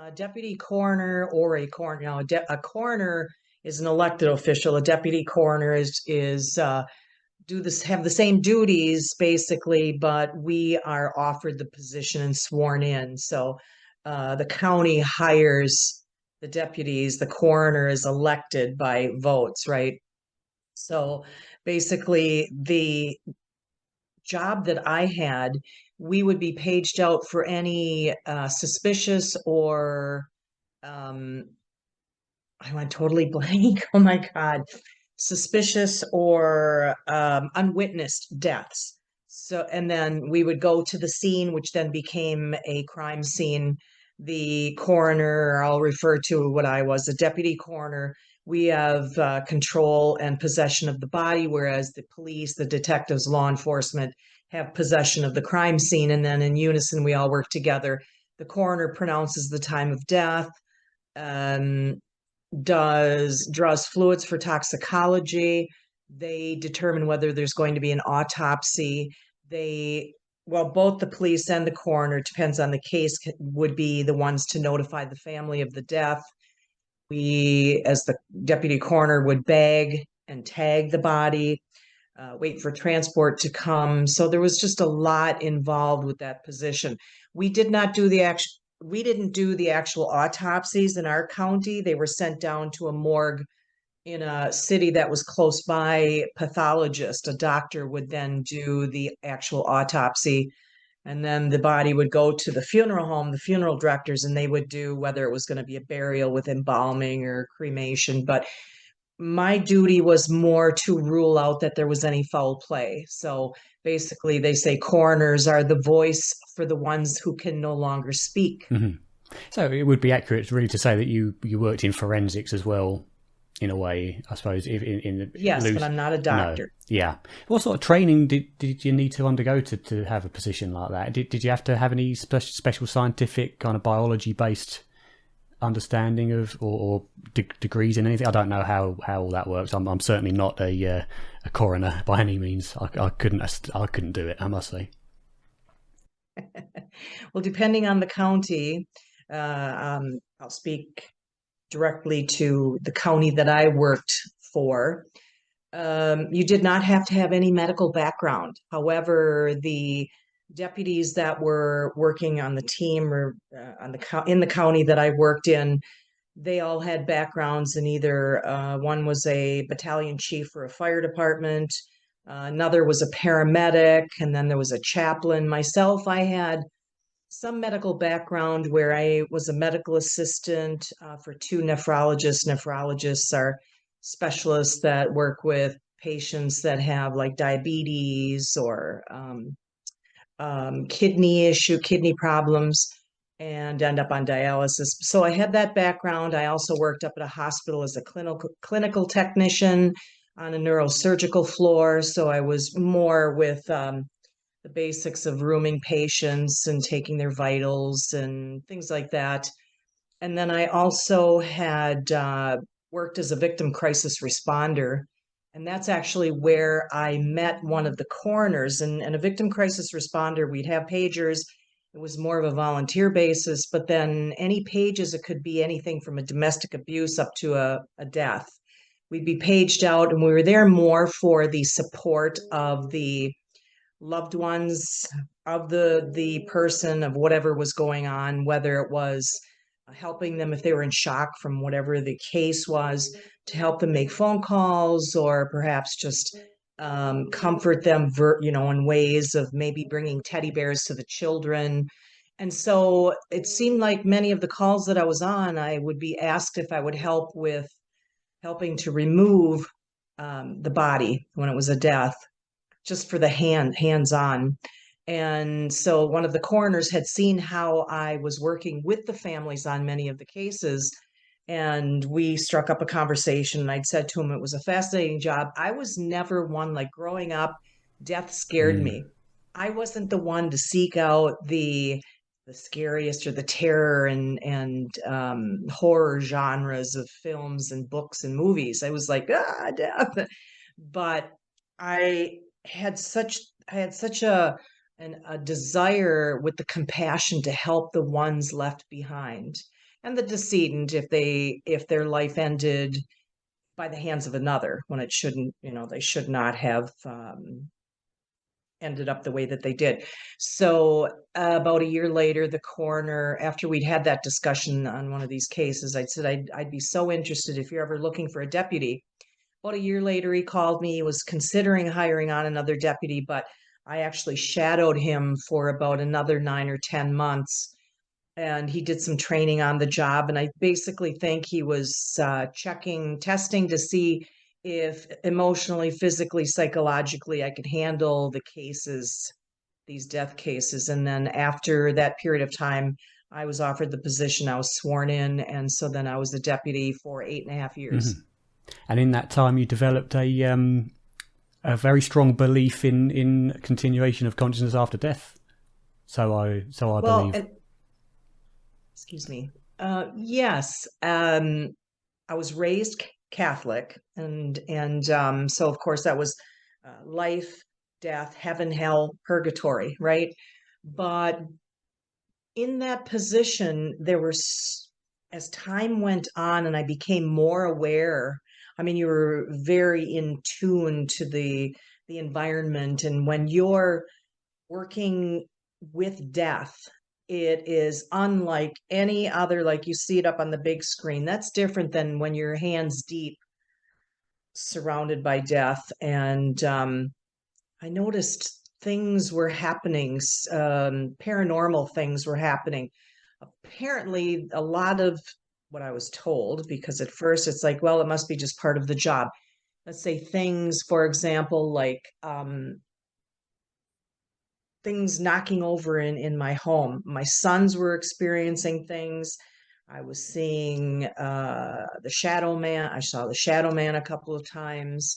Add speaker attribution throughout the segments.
Speaker 1: A deputy coroner or a coroner. Now, a coroner is an elected official. A deputy coroner is do this have the same duties basically, but we are offered the position and sworn in. So the county hires the deputies. The coroner is elected by votes, right? So basically, the job that I had, we would be paged out for any suspicious or um, I went totally blank. Oh my God. Suspicious or unwitnessed deaths. So, and then we would go to the scene, which then became a crime scene. The coroner, I'll refer to what I was, a deputy coroner. We have control and possession of the body, whereas the police, the detectives, law enforcement have possession of the crime scene. And then in unison, we all work together. The coroner pronounces the time of death. Um, draws fluids for toxicology. They determine whether there's going to be an autopsy. Both the police and the coroner, depends on the case, would be the ones to notify the family of the death. We, as the deputy coroner, would bag and tag the body, wait for transport to come. So there was just a lot involved with that position. We did not do the actual we didn't do the actual autopsies in our county. They were sent down to a morgue in a city that was close by. Pathologist, a doctor, would then do the actual autopsy. And then the body would go to the funeral home, the funeral directors, and they would do whether it was going to be a burial with embalming or cremation. But my duty was more to rule out that there was any foul play. So basically, they say coroners are the voice for the ones who can no longer speak.
Speaker 2: Mm-hmm. So it would be accurate really to say that you worked in forensics as well, in a way, I suppose. If in the
Speaker 1: Yes,
Speaker 2: loose,
Speaker 1: but I'm not a doctor.
Speaker 2: No, yeah. What sort of training did you need to undergo to have a position like that? Did you have to have any special scientific kind of biology based understanding of or degrees in anything? I don't know how all that works. I'm certainly not a coroner by any means. I couldn't do it, I must say.
Speaker 1: Well, depending on the county, I'll speak directly to the county that I worked for. You did not have to have any medical background. However, the deputies that were working on the team or in the county that I worked in, they all had backgrounds in either one was a battalion chief for a fire department, another was a paramedic, and then there was a chaplain. Myself, I had some medical background where I was a medical assistant for two nephrologists. Nephrologists are specialists that work with patients that have like diabetes or kidney problems, and end up on dialysis. So I had that background. I also worked up at a hospital as a clinical technician on a neurosurgical floor. So I was more with the basics of rooming patients and taking their vitals and things like that. And then I also had worked as a victim crisis responder. And that's actually where I met one of the coroners. And a victim crisis responder, we'd have pagers. It was more of a volunteer basis, but then any pages, it could be anything from a domestic abuse up to a death. We'd be paged out, and we were there more for the support of the loved ones of the person, of whatever was going on, whether it was helping them if they were in shock from whatever the case was, to help them make phone calls, or perhaps just comfort them, in ways of maybe bringing teddy bears to the children. And so it seemed like many of the calls that I was on, I would be asked if I would help with helping to remove the body when it was a death, just for the hands-on. And so one of the coroners had seen how I was working with the families on many of the cases, and we struck up a conversation, and I'd said to him it was a fascinating job. I was never one, like growing up, death scared me. I wasn't the one to seek out the scariest or the terror and horror genres of films and books and movies. I was like, death. But I had such a desire with the compassion to help the ones left behind. and the decedent if their life ended by the hands of another when it shouldn't, they should not have ended up the way that they did. So about a year later, the coroner, after we'd had that discussion on one of these cases, I said I'd be so interested if you're ever looking for a deputy. About a year later, he called me. He was considering hiring on another deputy, but I actually shadowed him for about another 9 or 10 months. And he did some training on the job. And I basically think he was testing to see if emotionally, physically, psychologically, I could handle the cases, these death cases. And then after that period of time, I was offered the position. I was sworn in. And so then I was a deputy for 8.5 years.
Speaker 2: And in that time, you developed a very strong belief in continuation of consciousness after death. So I believe.
Speaker 1: Excuse me. Yes. I was raised Catholic, and so of course that was life, death, heaven, hell, purgatory, right? But in that position, as time went on and I became more aware, I mean, you were very in tune to the environment. And when you're working with death, it is unlike any other, like you see it up on the big screen. That's different than when you're hands deep surrounded by death. And I noticed things were happening, paranormal things were happening. Apparently, a lot of what I was told, because at first it's like, well, it must be just part of the job. Let's say things, for example, like things knocking over in my home. My sons were experiencing things. I was seeing the shadow man. I saw the shadow man a couple of times.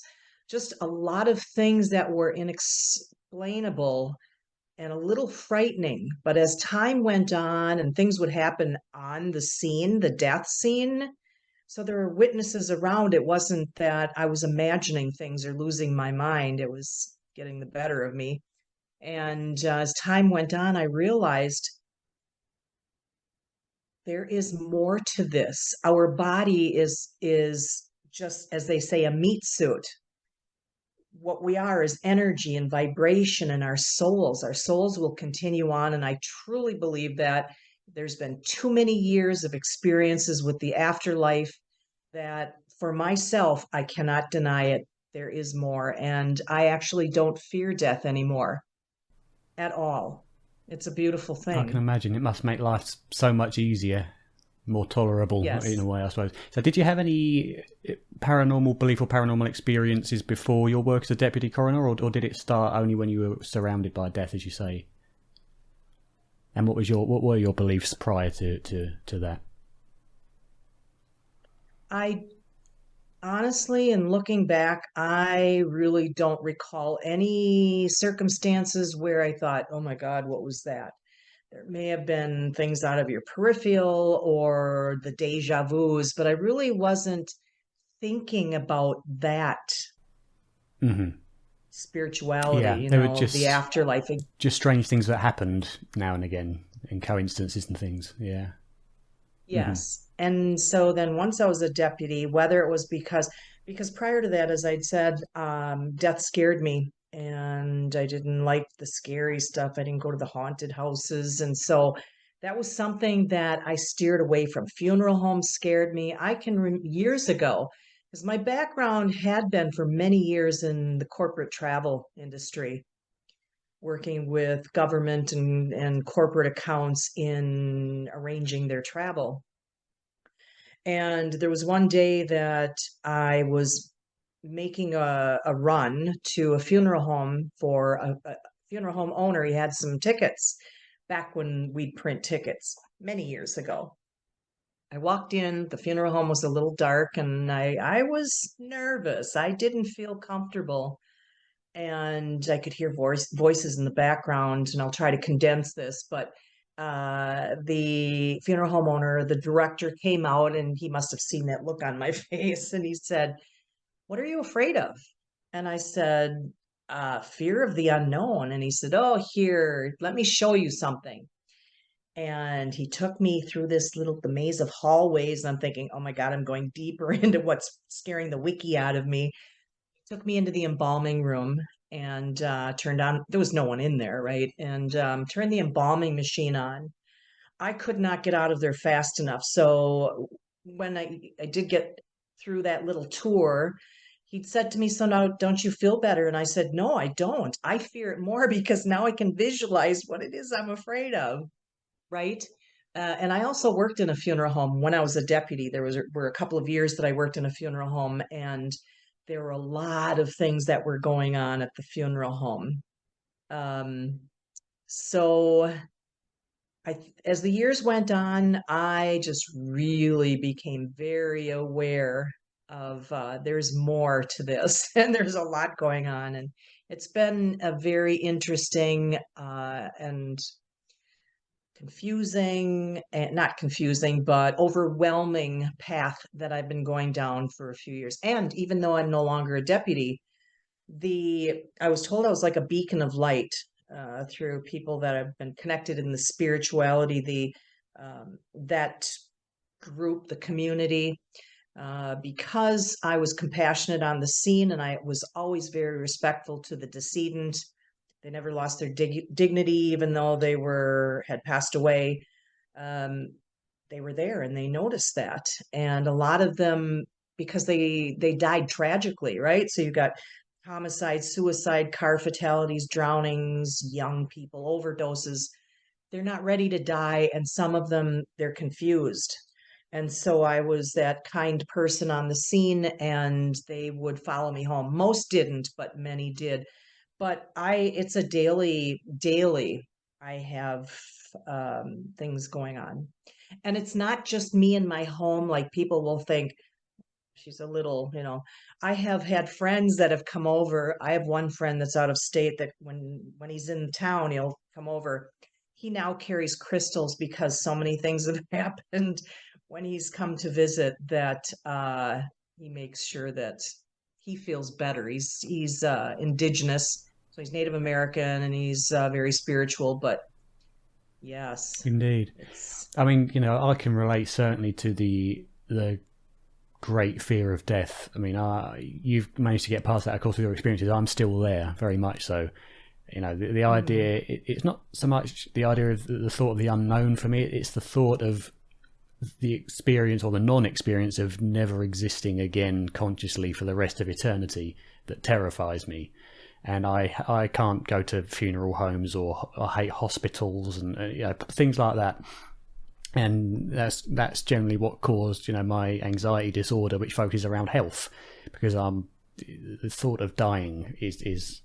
Speaker 1: Just a lot of things that were inexplainable and a little frightening. But as time went on and things would happen on the scene, the death scene, so there were witnesses around. It wasn't that I was imagining things or losing my mind. It was getting the better of me. And as time went on, I realized there is more to this. Our body is just, as they say, a meat suit. What we are is energy and vibration, and our souls will continue on. And I truly believe that there's been too many years of experiences with the afterlife that for myself, I cannot deny it. There is more. And I actually don't fear death anymore at all. It's a beautiful
Speaker 2: I can
Speaker 1: thing.
Speaker 2: imagine it must make life so much easier, more tolerable in
Speaker 1: Yes.
Speaker 2: a way, I suppose. So did you have any paranormal belief or paranormal experiences before your work as a deputy coroner, or did it start only when you were surrounded by death, as you say? And what were your beliefs prior to that?
Speaker 1: I honestly, and looking back, I really don't recall any circumstances where I thought, oh my God, what was that? There may have been things out of your peripheral or the deja vus, but I really wasn't thinking about that
Speaker 2: Mm-hmm.
Speaker 1: spirituality,
Speaker 2: Yeah, they were
Speaker 1: the afterlife.
Speaker 2: just strange things that happened now and again, in coincidences and things. Yeah. Mm-hmm.
Speaker 1: Yes. And so then once I was a deputy, whether it was because prior to that, as I'd said, death scared me and I didn't like the scary stuff. I didn't go to the haunted houses. And so that was something that I steered away from. Funeral homes scared me. Years ago, because my background had been for many years in the corporate travel industry, working with government and corporate accounts in arranging their travel. And there was one day that I was making a run to a funeral home for a funeral home owner. He had some tickets back when we'd print tickets many years ago. I walked in, the funeral home was a little dark, and I was nervous. I didn't feel comfortable. And I could hear voices in the background, and I'll try to condense this, but the funeral home owner, the director came out and he must have seen that look on my face and he said, "What are you afraid of?" And I said, fear of the unknown. And he said, "Oh, here, let me show you something." And he took me through the maze of hallways. And I'm thinking, oh my God, I'm going deeper into what's scaring the wiki out of me. Took me into the embalming room and turned on, there was no one in there, right? And turned the embalming machine on. I could not get out of there fast enough. So when I did get through that little tour, he'd said to me, so now don't you feel better? And I said, no, I don't. I fear it more because now I can visualize what it is I'm afraid of, right? And I also worked in a funeral home when I was a deputy. Were a couple of years that I worked in a funeral home, and there were a lot of things that were going on at the funeral home. So as the years went on, I just really became very aware of there's more to this, and there's a lot going on, and it's been a very interesting and confusing, and not confusing, but overwhelming path that I've been going down for a few years. And even though I'm no longer a deputy, I was told I was like a beacon of light through people that have been connected in the spirituality, that group, the community, because I was compassionate on the scene and I was always very respectful to the decedent. They never lost their dignity, even though had passed away. Um, they were there and they noticed that, and a lot of them, because they died tragically, right? So you got homicide, suicide, car fatalities, drownings, young people, overdoses. They're not ready to die, and some of them, they're confused. And so I was that kind person on the scene, and they would follow me home. Most didn't, but many did. But it's a daily, I have things going on. And it's not just me in my home. Like, people will think she's a little, I have had friends that have come over. I have one friend that's out of state that when he's in town, he'll come over. He now carries crystals because so many things have happened when he's come to visit, that he makes sure that he feels better. He's indigenous, so he's Native American, and he's very spiritual. But yes,
Speaker 2: Indeed. I mean, I can relate certainly to the great fear of death. I mean, you've managed to get past that, of course, with your experiences. I'm still there, very much so. The idea, it's not so much the idea of the thought of the unknown for me, it's the thought of the experience or the non-experience of never existing again consciously for the rest of eternity that terrifies me. And I can't go to funeral homes, or I hate hospitals and things like that. And that's generally what caused my anxiety disorder, which focuses around health, because the thought of dying is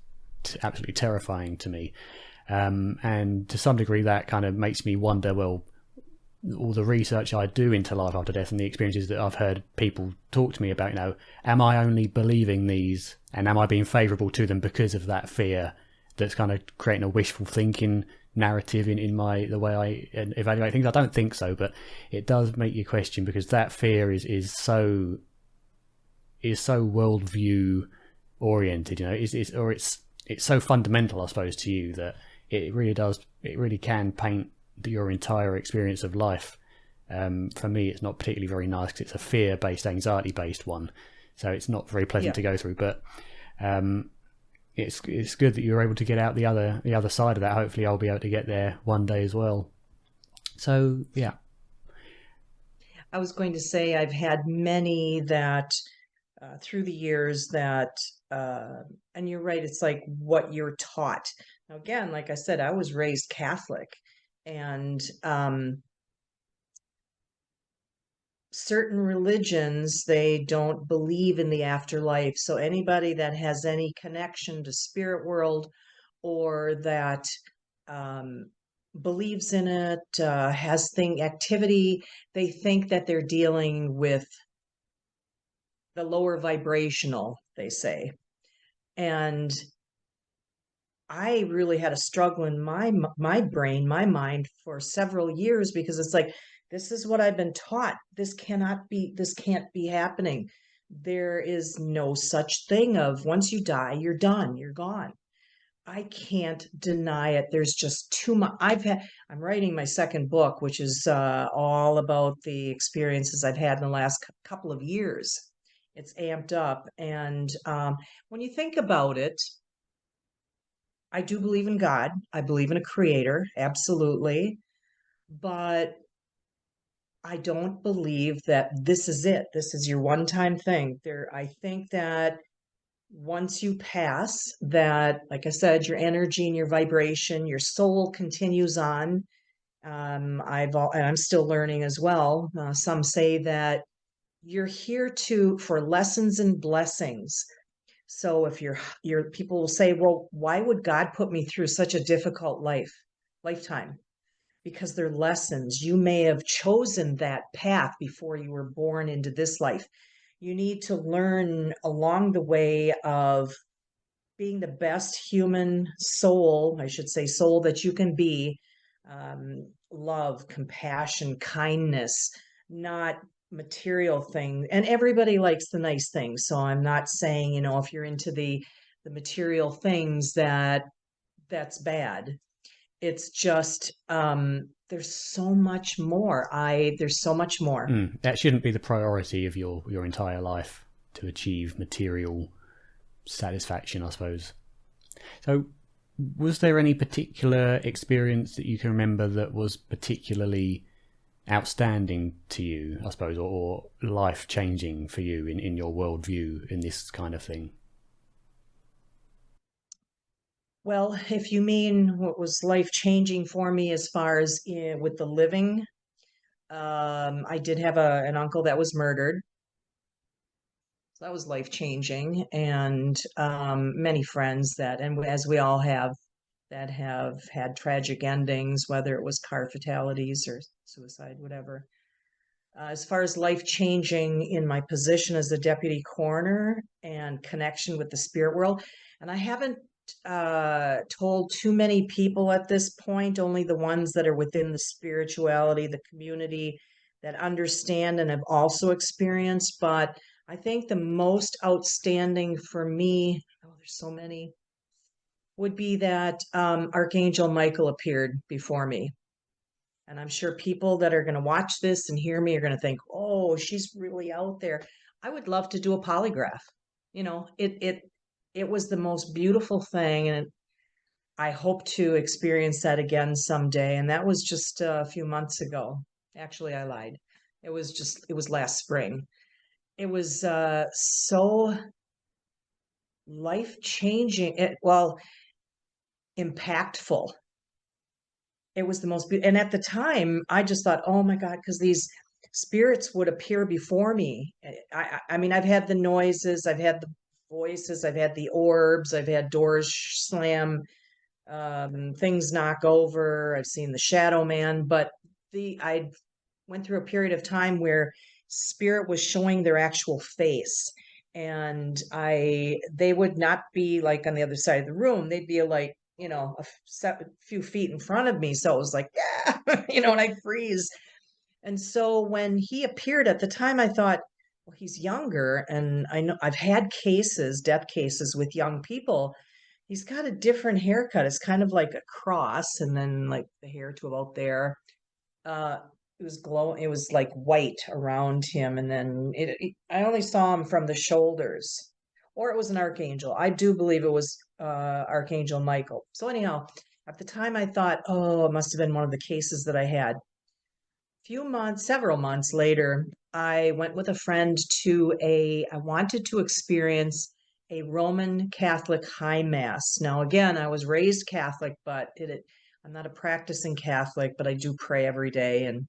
Speaker 2: absolutely terrifying to me, and to some degree that kind of makes me wonder, well, all the research I do into life after death and the experiences that I've heard people talk to me about, am I only believing these, and am I being favourable to them because of that fear that's kind of creating a wishful thinking narrative in the way I evaluate things? I don't think so, but it does make you question, because that fear is so worldview oriented, it's so fundamental, I suppose, to you, that it really can paint your entire experience of life. For me, it's not particularly very nice, because it's a fear-based, anxiety-based one, so it's not very pleasant to go through. But it's good that you're able to get out the other side of that. Hopefully, I'll be able to get there one day as well. So yeah,
Speaker 1: I was going to say I've had many that through the years that, and you're right, it's like what you're taught. Now, again, like I said, I was raised Catholic, and certain religions, they don't believe in the afterlife. So anybody that has any connection to spirit world, or that believes in it, has activity, they think that they're dealing with the lower vibrational, they say. And I really had a struggle in my brain, my mind, for several years, because it's like, this is what I've been taught. This can't be happening. There is no such thing of, once you die, you're done, you're gone. I can't deny it. There's just too much. I'm writing my second book, which is all about the experiences I've had in the last couple of years. It's amped up. And when you think about it, I do believe in God. I believe in a creator, absolutely. But I don't believe that this is it. This is your one-time thing. I think that once you pass that, like I said, your energy and your vibration, your soul continues on. And I'm still learning as well. Some say that you're here for lessons and blessings. So if people will say, well, why would God put me through such a difficult lifetime? Because they're lessons. You may have chosen that path before you were born into this life. You need to learn along the way of being the best human soul, I should say, soul that you can be. Love, compassion, kindness, not material things. And everybody likes the nice things. So I'm not saying, if you're into the material things that's bad. It's just there's so much more. There's so much more.
Speaker 2: That shouldn't be the priority of your entire life, to achieve material satisfaction, I suppose. So, was there any particular experience that you can remember that was particularly outstanding to you, I suppose, or life changing for you in your worldview in this kind of thing?
Speaker 1: Well, if you mean what was life changing for me as far as with the living, I did have an uncle that was murdered. So that was life changing, and many friends and as we all have, that have had tragic endings, whether it was car fatalities or suicide, whatever. As far as life changing in my position as a deputy coroner and connection with the spirit world, and I haven't told too many people at this point, only the ones that are within the spirituality, the community that understand and have also experienced. But I think the most outstanding for me, oh, there's so many, would be that Archangel Michael appeared before me. And I'm sure people that are going to watch this and hear me are going to think, "Oh, she's really out there." I would love to do a polygraph. It was the most beautiful thing, and I hope to experience that again someday. And that was just a few months ago. Actually, I lied. It was last spring. It was so life changing. Well, impactful. It was the most beautiful. And at the time, I just thought, oh my God, because these spirits would appear before me. I mean, I've had the noises, I've had the voices, I've had the orbs, I've had doors slam, things knock over, I've seen the shadow man, but I went through a period of time where spirit was showing their actual face. And they would not be like on the other side of the room. They'd be like, a few feet in front of me. So it was like, yeah, and I'd freeze. And so when he appeared at the time, I thought, well, he's younger. And I know I've had death cases with young people. He's got a different haircut. It's kind of like a cross, and then like the hair to about there. Uh, it was glowing. It was like white around him. And then I only saw him from the shoulders, or it was an archangel. I do believe it was Archangel Michael. So anyhow, at the time I thought, oh, it must have been one of the cases that I had. Several months later, I went with a friend I wanted to experience a Roman Catholic high mass. Now, again, I was raised Catholic, but I'm not a practicing Catholic, but I do pray every day. And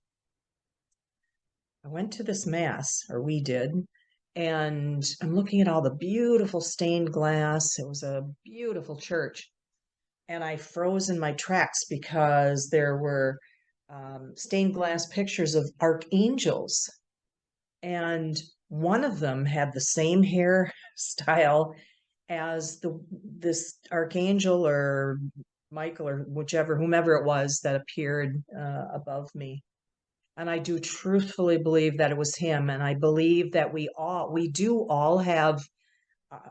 Speaker 1: I went to this mass, or we did, and I'm looking at all the beautiful stained glass. It was a beautiful church. And I froze in my tracks because there were stained glass pictures of archangels. And one of them had the same hairstyle as this archangel or Michael or whomever it was that appeared above me. And I do truthfully believe that it was him. And I believe that we do all have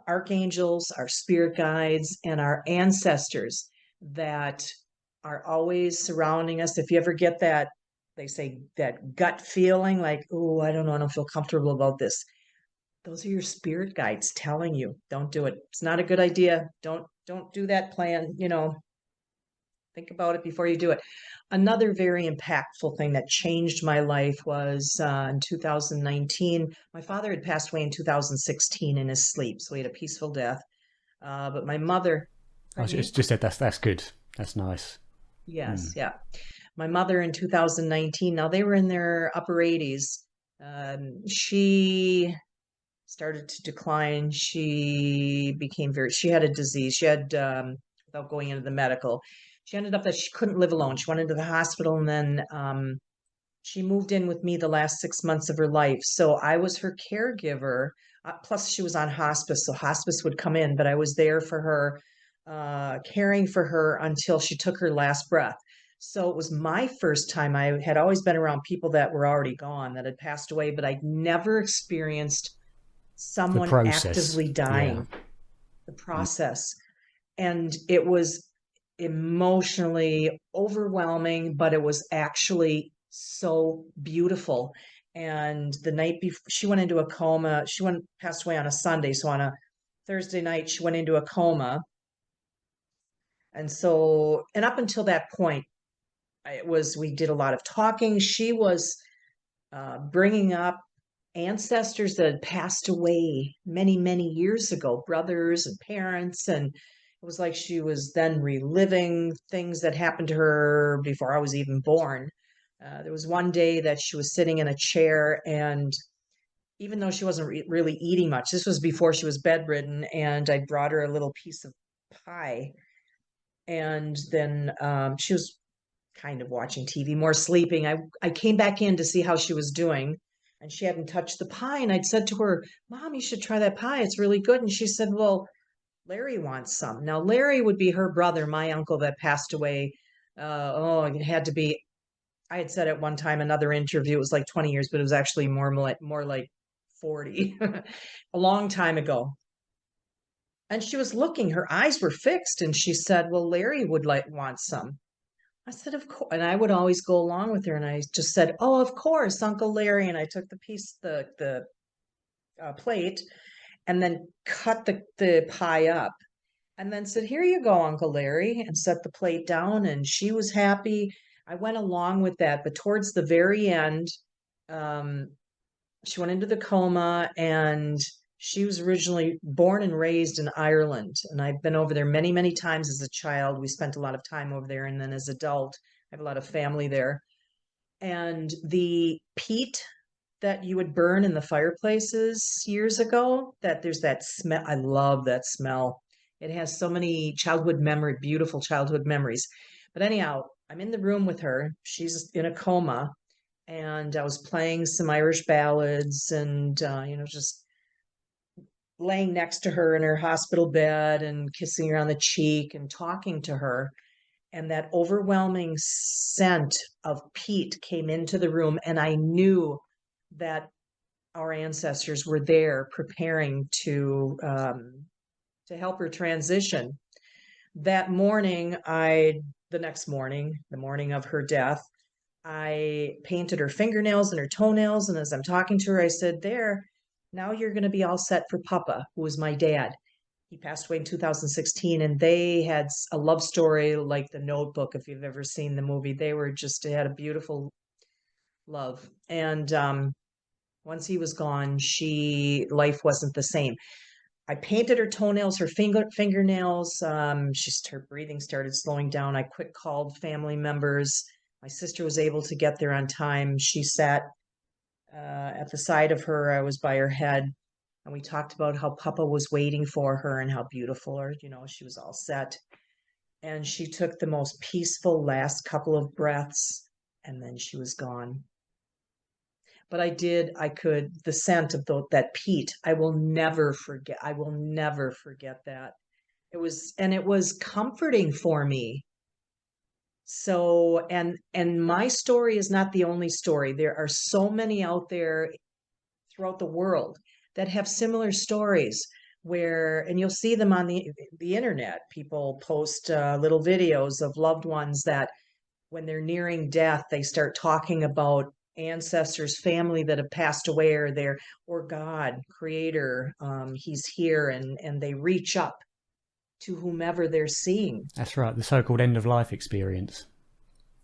Speaker 1: archangels, our spirit guides, and our ancestors that are always surrounding us. If you ever get that, they say that gut feeling like, oh, I don't know, I don't feel comfortable about this. Those are your spirit guides telling you, don't do it. It's not a good idea. Don't do that plan. Think about it before you do it. Another very impactful thing that changed my life was in 2019. My father had passed away in 2016 in his sleep, so he had a peaceful death. But my mother,
Speaker 2: I
Speaker 1: pardon me?
Speaker 2: just said that's good. That's nice.
Speaker 1: Yes, yeah. My mother in 2019, now they were in their upper 80s. She started to decline. She had a disease. Without going into the medical, she ended up that she couldn't live alone. She went into the hospital, and then she moved in with me the last 6 months of her life. So I was her caregiver. Plus, she was on hospice, so hospice would come in, but I was there for her, caring for her until she took her last breath. So it was my first time. I had always been around people that were already gone, that had passed away, but I'd never experienced
Speaker 2: The
Speaker 1: someone
Speaker 2: process.
Speaker 1: actively
Speaker 2: Yeah.
Speaker 1: dying, the process. And it was emotionally overwhelming, but it was actually so beautiful. And the night before, she went into a coma. Passed away on a Sunday. So on a Thursday night, she went into a coma. And up until that point, we did a lot of talking. She was bringing up ancestors that had passed away many, many years ago, brothers and parents. And it was like she was then reliving things that happened to her before I was even born. There was one day that she was sitting in a chair, and even though she wasn't really eating much, this was before she was bedridden, and I brought her a little piece of pie. And then she was kind of watching TV, more sleeping. I came back in to see how she was doing, and she hadn't touched the pie. And I'd said to her, Mom, you should try that pie. It's really good. And she said, Well, Larry wants some. Now, Larry would be her brother, my uncle that passed away. It had to be, I had said at one time, another interview, it was like 20 years, but it was actually more like 40, a long time ago. And she was looking, her eyes were fixed, and she said, Well, Larry would want some. I said, of course. And I would always go along with her. And I just said, oh, of course, Uncle Larry. And I took the plate, and then cut the pie up, and then said, here you go, Uncle Larry, and set the plate down. And she was happy. I went along with that. But towards the very end, um, she went into the coma, and she was originally born and raised in Ireland. And I've been over there many, many times as a child. We spent a lot of time over there. And then as adult, I have a lot of family there. And the peat that you would burn in the fireplaces years ago, that there's that smell. I love that smell. It has so many beautiful childhood memories. But anyhow, I'm in the room with her. She's in a coma, and I was playing some Irish ballads, and just laying next to her in her hospital bed and kissing her on the cheek and talking to her. And that overwhelming scent of peat came into the room, and I knew that our ancestors were there preparing to help her transition. That morning, the next morning, the morning of her death, I painted her fingernails and her toenails. And as I'm talking to her, I said, There, now you're going to be all set for Papa, who was my dad. He passed away in 2016, and they had a love story like The Notebook. If you've ever seen the movie, they had a beautiful love. And once he was gone, life wasn't the same. I painted her toenails, her fingernails. Her breathing started slowing down. I quick called family members. My sister was able to get there on time. She sat at the side of her. I was by her head, and we talked about how Papa was waiting for her and how beautiful she was all set. And she took the most peaceful last couple of breaths, and then she was gone. But the scent of that peat, I will never forget. I will never forget that. It was comforting for me. So, and my story is not the only story. There are so many out there throughout the world that have similar stories and you'll see them on the internet. People post little videos of loved ones that when they're nearing death, they start talking about ancestors, family that have passed away, or God, creator. He's here, and they reach up to whomever they're seeing.
Speaker 2: That's right, the so-called end-of-life experience.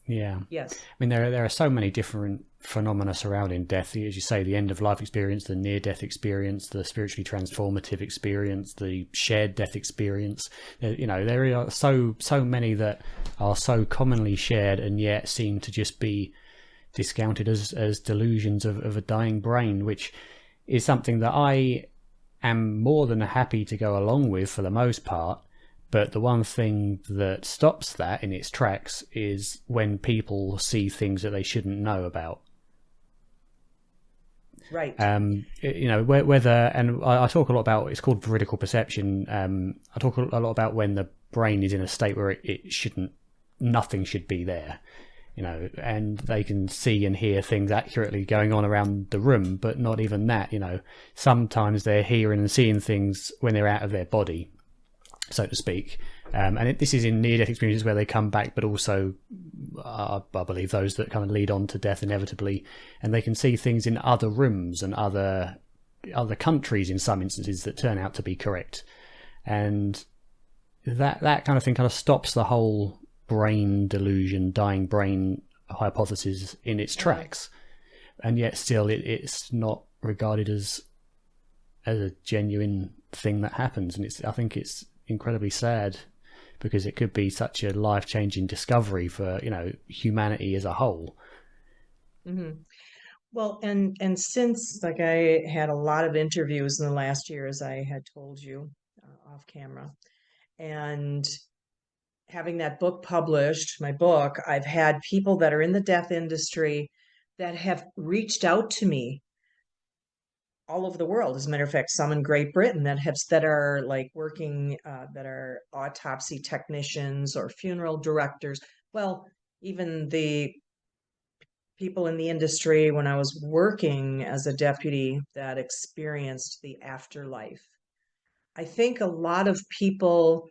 Speaker 2: Yeah.
Speaker 1: Yes.
Speaker 2: I mean, there are so many different phenomena surrounding death. As you say, the end-of-life experience, the near-death experience, the spiritually transformative experience, the shared death experience. There are so many that are so commonly shared and yet seem to just be discounted as delusions of a dying brain, which is something that I am more than happy to go along with for the most part. But the one thing that stops that in its tracks is when people see things that they shouldn't know about.
Speaker 1: Right.
Speaker 2: Whether, and I talk a lot about, it's called veridical perception. I talk a lot about when the brain is in a state where it shouldn't, nothing should be there, and they can see and hear things accurately going on around the room, but not even that. Sometimes they're hearing and seeing things when they're out of their body, so to speak. This is in near-death experiences where they come back, but also I believe those that kind of lead on to death inevitably, and they can see things in other rooms and other countries in some instances that turn out to be correct. And that kind of thing kind of stops the whole brain delusion, dying brain hypothesis in its tracks. And yet still it's not regarded as a genuine thing that happens. And I think it's incredibly sad, because it could be such a life-changing discovery for humanity as a whole.
Speaker 1: Mm-hmm. Well, and since, like, I had a lot of interviews in the last year, as I had told you off camera, and having that book published, my book, I've had people that are in the death industry that have reached out to me all over the world. As a matter of fact, some in Great Britain that are like working, that are autopsy technicians or funeral directors. Well, even the people in the industry when I was working as a deputy that experienced the afterlife. I think a lot of people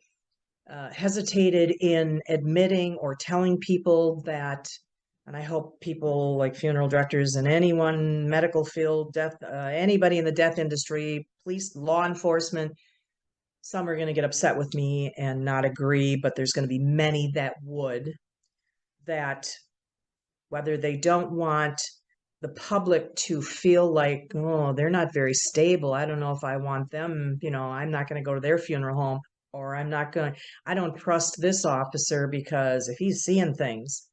Speaker 1: hesitated in admitting or telling people that. And I hope people like funeral directors and anyone, medical field, death, anybody in the death industry, police, law enforcement, some are going to get upset with me and not agree, but there's going to be many that would, that whether they don't want the public to feel like, oh, they're not very stable. I don't know if I want them, I'm not going to go to their funeral home, or I don't trust this officer because if he's seeing things.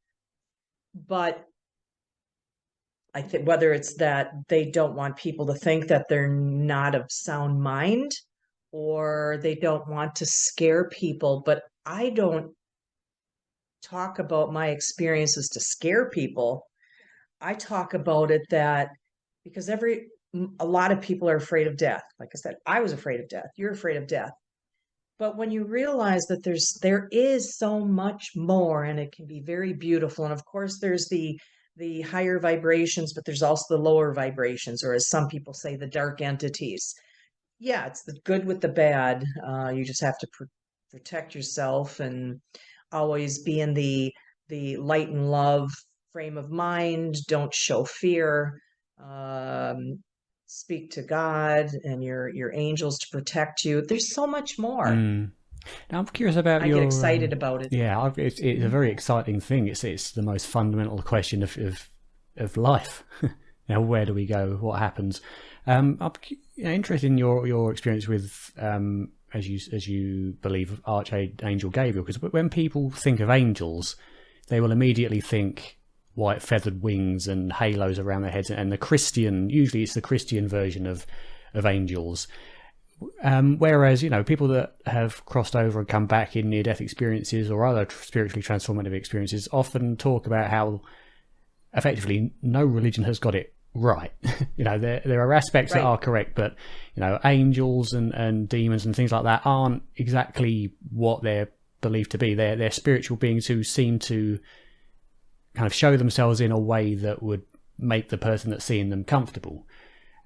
Speaker 1: But I think whether it's that they don't want people to think that they're not of sound mind, or they don't want to scare people. But I don't talk about my experiences to scare people. I talk about it that because a lot of people are afraid of death. Like I said, I was afraid of death. You're afraid of death. But when you realize that there is so much more, and it can be very beautiful. And of course, there's the higher vibrations, but there's also the lower vibrations, or as some people say, the dark entities. Yeah, it's the good with the bad. You just have to protect yourself and always be in the light and love frame of mind. Don't show fear. Speak to God and your angels to protect you. There's so much more.
Speaker 2: Now I'm curious about
Speaker 1: I get excited about it.
Speaker 2: Yeah, it's a very exciting thing. It's the most fundamental question of life. Now, where do we go? What happens? I'm interested in your experience with, as you believe, Archangel Gabriel, because when people think of angels, they will immediately think white feathered wings and halos around their heads, and usually it's the Christian version of angels. Whereas, people that have crossed over and come back in near-death experiences or other spiritually transformative experiences often talk about how effectively no religion has got it right. There are aspects that are correct, but angels and demons and things like that aren't exactly what they're believed to be. They're spiritual beings who seem to kind of show themselves in a way that would make the person that's seeing them comfortable.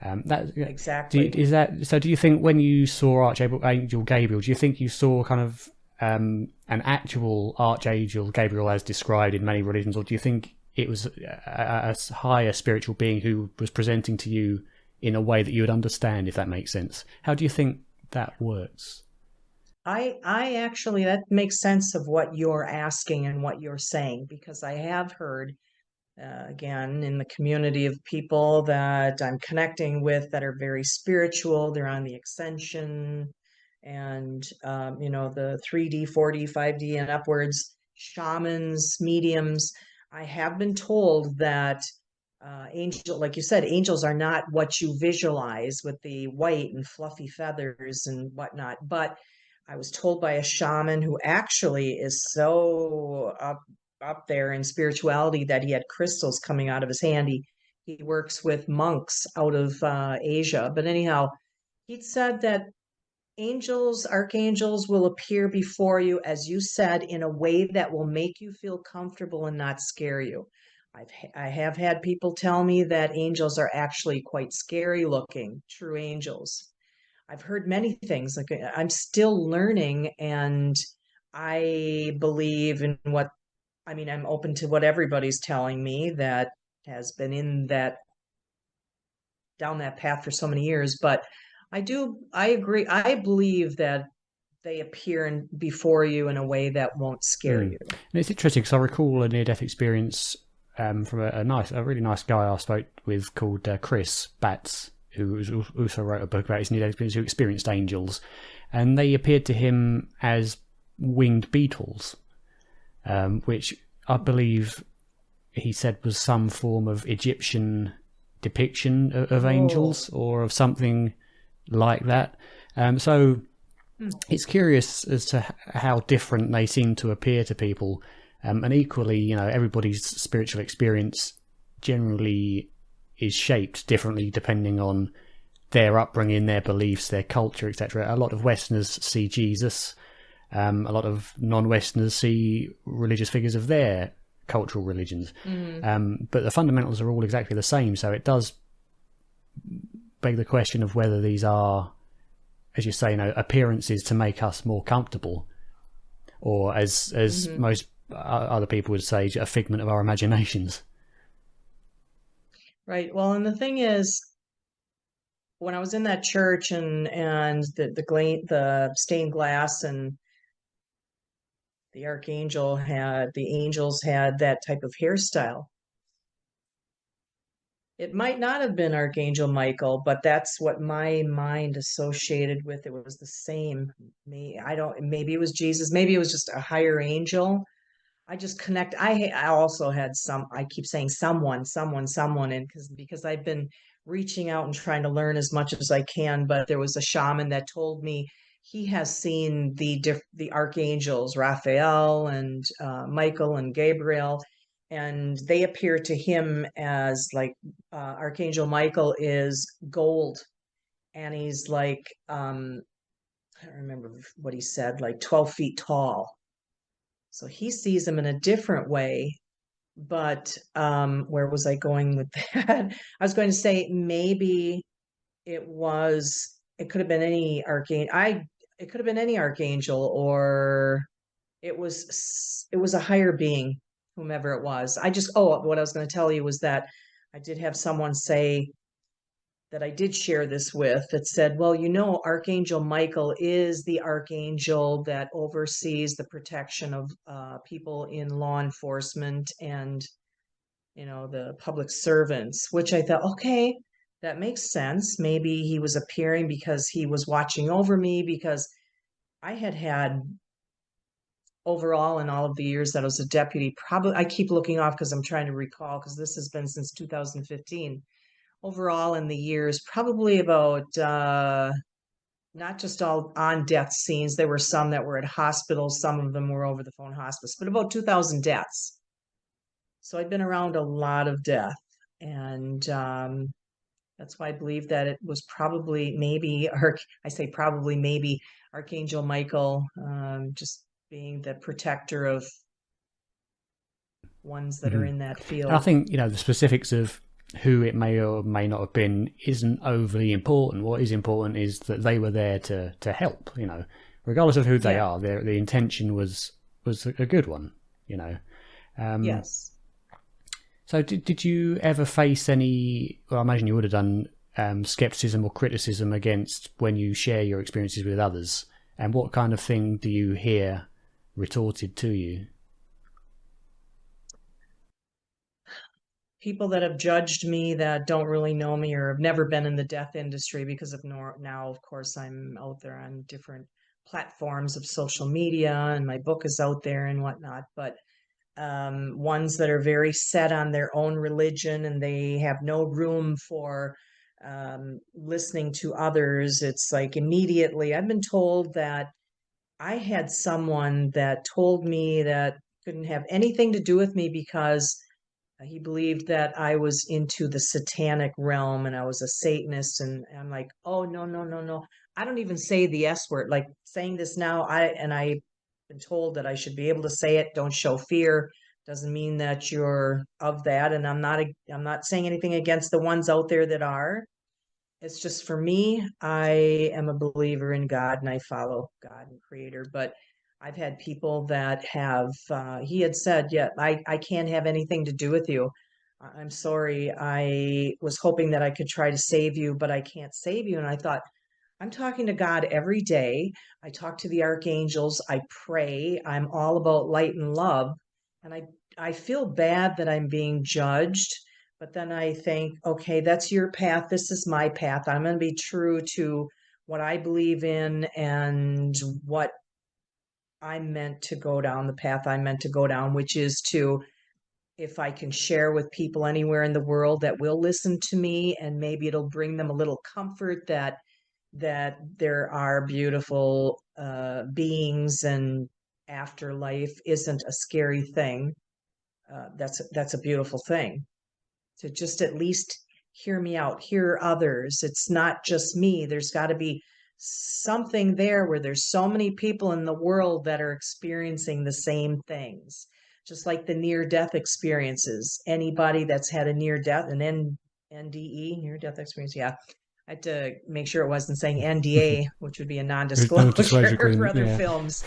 Speaker 1: Exactly.
Speaker 2: Is that so? Do you think when you saw Archangel Gabriel, do you think you saw kind of an actual Archangel Gabriel as described in many religions, or do you think it was a higher spiritual being who was presenting to you in a way that you would understand, if that makes sense? How do you think that works?
Speaker 1: I actually, that makes sense of what you're asking and what you're saying, because I have heard, again, in the community of people that I'm connecting with that are very spiritual, they're on the ascension and, the 3D, 4D, 5D, and upwards, shamans, mediums. I have been told that like you said, angels are not what you visualize with the white and fluffy feathers and whatnot. But I was told by a shaman who actually is so up there in spirituality that he had crystals coming out of his hand. He works with monks out of Asia. But anyhow, he said that angels, archangels will appear before you, as you said, in a way that will make you feel comfortable and not scare you. I have had people tell me that angels are actually quite scary looking, true angels. I've heard many things. Like, I'm still learning, and I believe in what, I mean, I'm open to what everybody's telling me that has been in that, down that path for so many years. But I agree. I believe that they appear before you in a way that won't scare
Speaker 2: Mm.
Speaker 1: you.
Speaker 2: And it's interesting because I recall a near-death experience from a really nice guy I spoke with called Chris Batts, who also wrote a book about his near-death experience, who experienced angels, and they appeared to him as winged beetles, which I believe he said was some form of Egyptian depiction of angels or of something like that. So it's curious as to how different they seem to appear to people. And equally, everybody's spiritual experience generally is shaped differently depending on their upbringing, their beliefs, their culture, etc. A lot of Westerners see Jesus. A lot of non-Westerners see religious figures of their cultural religions. But the fundamentals are all exactly the same. So it does beg the question of whether these are, as you say, appearances to make us more comfortable, or as most other people would say, a figment of our imaginations.
Speaker 1: Right. Well, and the thing is, when I was in that church and the stained glass and the angels had that type of hairstyle. It might not have been Archangel Michael, but that's what my mind associated with. It was the same. Maybe it was Jesus. Maybe it was just a higher angel. I just connect. I also had I keep saying someone, and because I've been reaching out and trying to learn as much as I can. But there was a shaman that told me he has seen the archangels, Raphael and Michael and Gabriel, and they appear to him as like Archangel Michael is gold, and he's like I don't remember what he said, like 12 feet tall. So he sees them in a different way. But where was I going with that? I was going to say maybe it could have been any archangel. It could have been any archangel, or it was a higher being, whomever it was. What I was going to tell you was that I did have someone say that I did share this with that said, well, Archangel Michael is the archangel that oversees the protection of people in law enforcement and, the public servants, which I thought, okay, that makes sense. Maybe he was appearing because he was watching over me, because I had overall in all of the years that I was a deputy, probably, I keep looking off because I'm trying to recall, because this has been since 2015. Overall in the years, probably about not just all on death scenes. There were some that were at hospitals. Some of them were over the phone hospice, but about 2,000 deaths. So I've been around a lot of death. And that's why I believe that it was probably maybe, or I say probably maybe, Archangel Michael, just being the protector of ones that are in that
Speaker 2: And I
Speaker 1: field.
Speaker 2: think the specifics of who it may or may not have been isn't overly important. What is important is that they were there to help, regardless of who they
Speaker 1: Yeah.
Speaker 2: are. The intention was a good one,
Speaker 1: Yes.
Speaker 2: So did you ever face any, well, I imagine you would have done, skepticism or criticism against when you share your experiences with others? And what kind of thing do you hear retorted to you?
Speaker 1: People that have judged me that don't really know me or have never been in the death industry, because of now, of course, I'm out there on different platforms of social media and my book is out there and whatnot. But ones that are very set on their own religion and they have no room for listening to others. It's like immediately I've been told that I had someone that told me that couldn't have anything to do with me because he believed that I was into the satanic realm and I was a Satanist. And I'm like, oh, no, no, no, no. I don't even say the S word. Like saying this now, I've been told that I should be able to say it. Don't show fear. Doesn't mean that you're of that. And I'm not saying anything against the ones out there that are. It's just for me, I am a believer in God and I follow God and Creator. But I've had people that have, he had said, yeah, I can't have anything to do with you. I'm sorry. I was hoping that I could try to save you, but I can't save you. And I thought, I'm talking to God every day. I talk to the archangels. I pray. I'm all about light and love. And I feel bad that I'm being judged, but then I think, okay, that's your path. This is my path. I'm going to be true to what I believe in and what I'm meant to go down, the path I'm meant to go down, which is to, if I can share with people anywhere in the world that will listen to me, and maybe it'll bring them a little comfort that there are beautiful beings and afterlife isn't a scary thing. That's a beautiful thing to just at least hear me out, hear others. It's not just me. There's got to be something there where there's so many people in the world that are experiencing the same things, just like the near death experiences. Anybody that's had a near death, NDE, near death experience, yeah. I had to make sure it wasn't saying NDA, which would be a
Speaker 2: Non-disclosure
Speaker 1: non-disclosure for
Speaker 2: agreement,
Speaker 1: other
Speaker 2: yeah.
Speaker 1: films.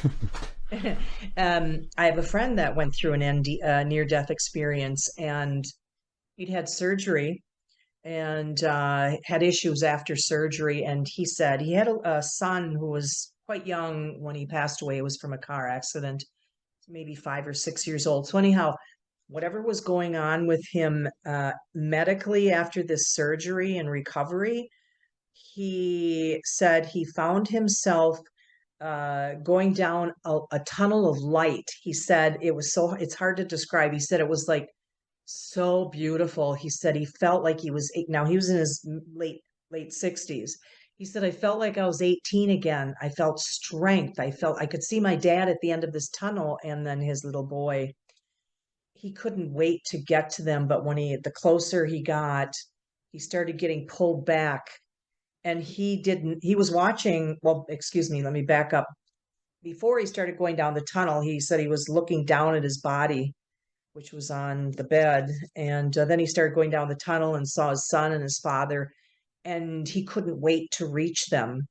Speaker 1: I have a friend that went through an near-death experience, and he'd had surgery and had issues after surgery. And he said he had a son who was quite young when he passed away. It was from a car accident, maybe 5 or 6 years old. So anyhow, whatever was going on with him medically after this surgery and recovery, he said he found himself going down a tunnel of light. He said it's hard to describe. He said it was like so beautiful. He said he felt like he was now he was in his late 60s. He said I felt like I was 18 again. I felt strength. I could see my dad at the end of this tunnel and then his little boy. He couldn't wait to get to them, but the closer he got, he started getting pulled back and he was watching, well, excuse me, let me back up. Before he started going down the tunnel, he said he was looking down at his body, which was on the bed. And then he started going down the tunnel and saw his son and his father, and he couldn't wait to reach them.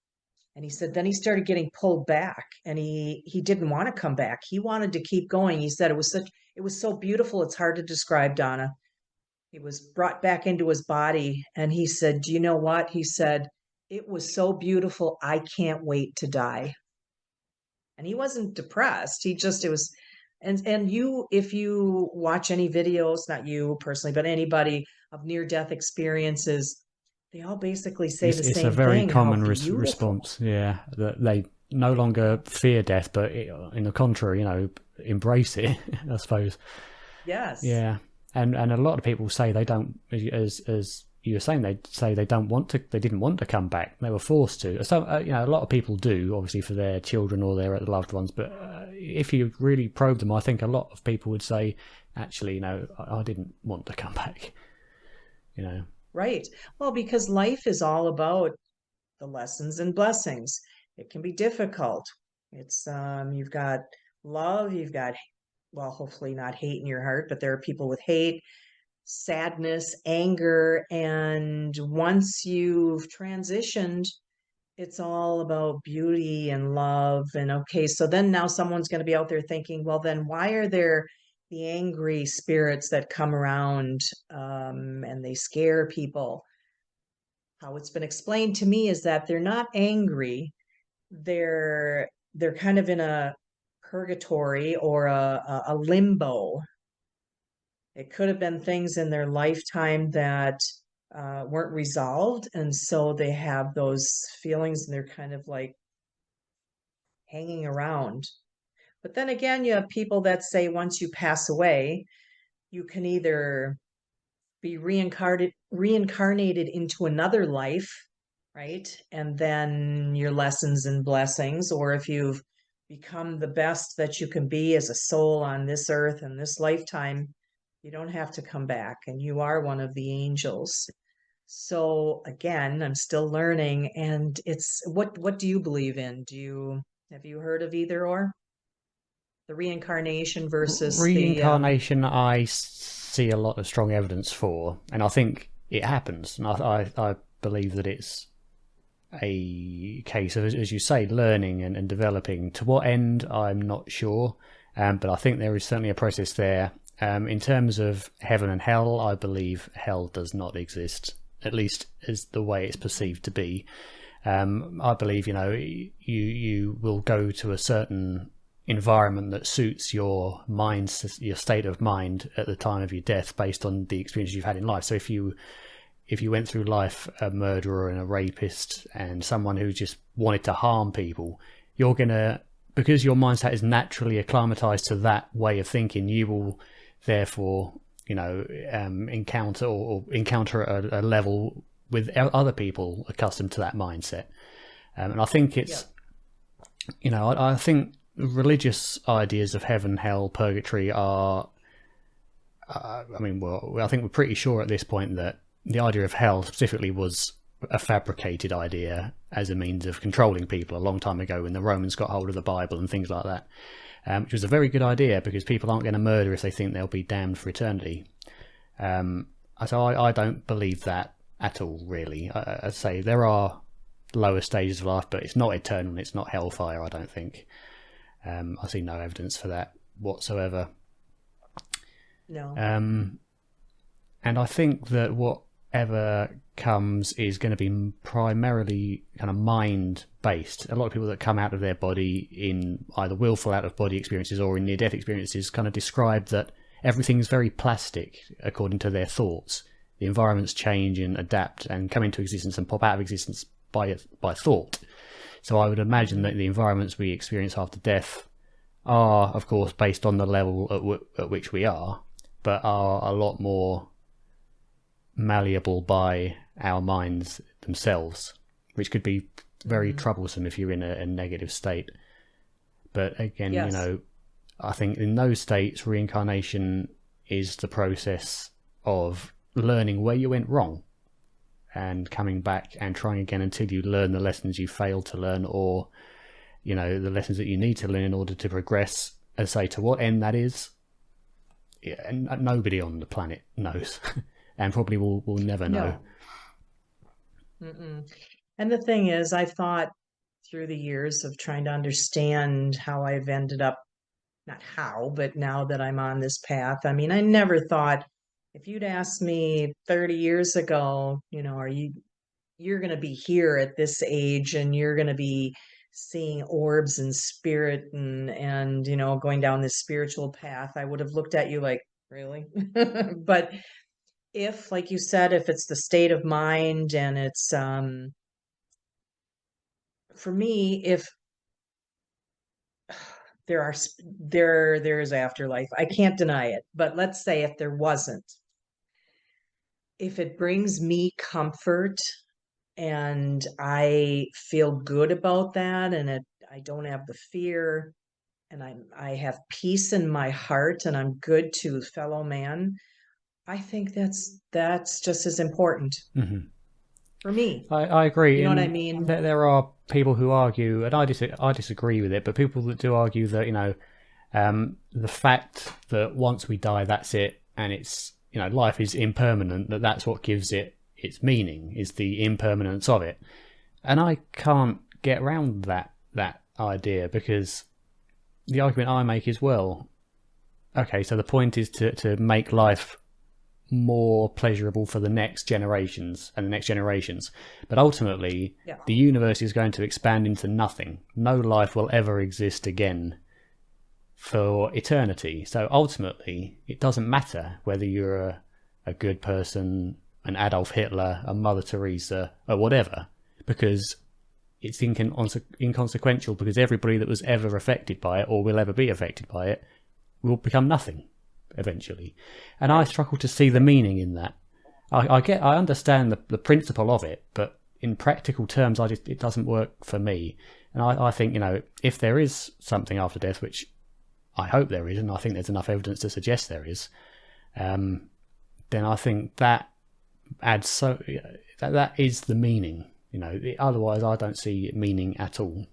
Speaker 1: And he said, then he started getting pulled back and he didn't want to come back. He wanted to keep going. He said it was so beautiful. It's hard to describe, Donna. He was brought back into his body. And he said, do you know what? He said, it was so beautiful. I can't wait to die. And he wasn't depressed. It was, and you, if you watch any videos, not you personally, but anybody of near death experiences, they all basically say the
Speaker 2: It's a
Speaker 1: same
Speaker 2: very
Speaker 1: thing, how
Speaker 2: common
Speaker 1: beautiful.
Speaker 2: response, yeah, that they no longer fear death, but in the contrary, embrace it, I suppose.
Speaker 1: Yes.
Speaker 2: Yeah, and a lot of people say they don't, as you were saying, they say they didn't want to come back, they were forced to. So a lot of people do, obviously for their children or their loved ones. But if you really probe them, I think a lot of people would say, actually, I didn't want to come back.
Speaker 1: Right. Well, because life is all about the lessons and blessings. It can be difficult. It's you've got love, you've got, well, hopefully not hate in your heart, but there are people with hate, sadness, anger. And once you've transitioned, it's all about beauty and love. And okay, so then now someone's going to be out there thinking, well, then why are there the angry spirits that come around and they scare people? How it's been explained to me is that they're not angry. They're kind of in a purgatory or a limbo. It could have been things in their lifetime that weren't resolved, and so they have those feelings, and they're kind of like hanging around. But then again, you have people that say once you pass away, you can either be reincarnated into another life, right? And then your lessons and blessings, or if you've become the best that you can be as a soul on this earth and this lifetime, you don't have to come back, and you are one of the angels. So again, I'm still learning, and it's what do you believe in? Have you heard of either or? The reincarnation versus the
Speaker 2: Reincarnation, I see a lot of strong evidence for, and I think it happens. And I believe that it's a case of, as you say, learning and developing. To what end, I'm not sure, but I think there is certainly a process there. In terms of heaven and hell, I believe hell does not exist, at least as the way it's perceived to be. I believe, you will go to a certain environment that suits your state of mind at the time of your death based on the experiences you've had in life. So if you went through life a murderer and a rapist and someone who just wanted to harm people, you're gonna, because your mindset is naturally acclimatized to that way of thinking, you will therefore encounter a level with other people accustomed to that mindset. And I think it's I think religious ideas of heaven, hell, purgatory are I think we're pretty sure at this point that the idea of hell specifically was a fabricated idea as a means of controlling people a long time ago when the Romans got hold of the Bible and things like that, which was a very good idea because people aren't going to murder if they think they'll be damned for eternity. So I don't believe that at all, really. I say there are lower stages of life, but it's not eternal, it's not hellfire, I don't think. I see no evidence for that whatsoever.
Speaker 1: No.
Speaker 2: And I think that whatever comes is going to be primarily kind of mind-based. A lot of people that come out of their body in either willful out-of-body experiences or in near-death experiences kind of describe that everything's very plastic according to their thoughts. The environments change and adapt and come into existence and pop out of existence by thought. So I would imagine that the environments we experience after death are, of course, based on the level at which we are, but are a lot more malleable by our minds themselves, which could be very troublesome if you're in a negative state. But again,
Speaker 1: Yes.
Speaker 2: I think in those states, reincarnation is the process of learning where you went wrong and coming back and trying again until you learn the lessons you failed to learn, or the lessons that you need to learn in order to progress. As I say, to what end that is, and nobody on the planet knows and probably will never know.
Speaker 1: No. And the thing is, I thought through the years of trying to understand how I've ended up, not how, but now that I'm on this path, I mean, I never thought, if you'd asked me 30 years ago, you're going to be here at this age and you're going to be seeing orbs and spirit and going down this spiritual path, I would have looked at you like, really? But if, like you said, if it's the state of mind and it's for me, if there is afterlife, I can't deny it, but let's say if there wasn't, if it brings me comfort and I feel good about that, and I don't have the fear, and I have peace in my heart, and I'm good to fellow man, I think that's just as important for me.
Speaker 2: I agree.
Speaker 1: You know what I mean?
Speaker 2: There are people who argue, and I disagree with it, but people that do argue that the fact that once we die, that's it, and it's life is impermanent, that's what gives it its meaning, is the impermanence of it. And I can't get around that idea, because the argument I make is, well, okay, so the point is to make life more pleasurable for the next generations and the next generations. But ultimately, the universe is going to expand into nothing. No life will ever exist again for eternity. So ultimately, it doesn't matter whether you're a good person, an Adolf Hitler, a Mother Teresa, or whatever, because it's inconsequential, because everybody that was ever affected by it or will ever be affected by it will become nothing eventually. And I struggle to see the meaning in that. I understand the principle of it, but in practical terms, it doesn't work for me. And I think, if there is something after death, which I hope there is, and I think there's enough evidence to suggest there is, then I think that adds that is the meaning. Otherwise I don't see meaning at all.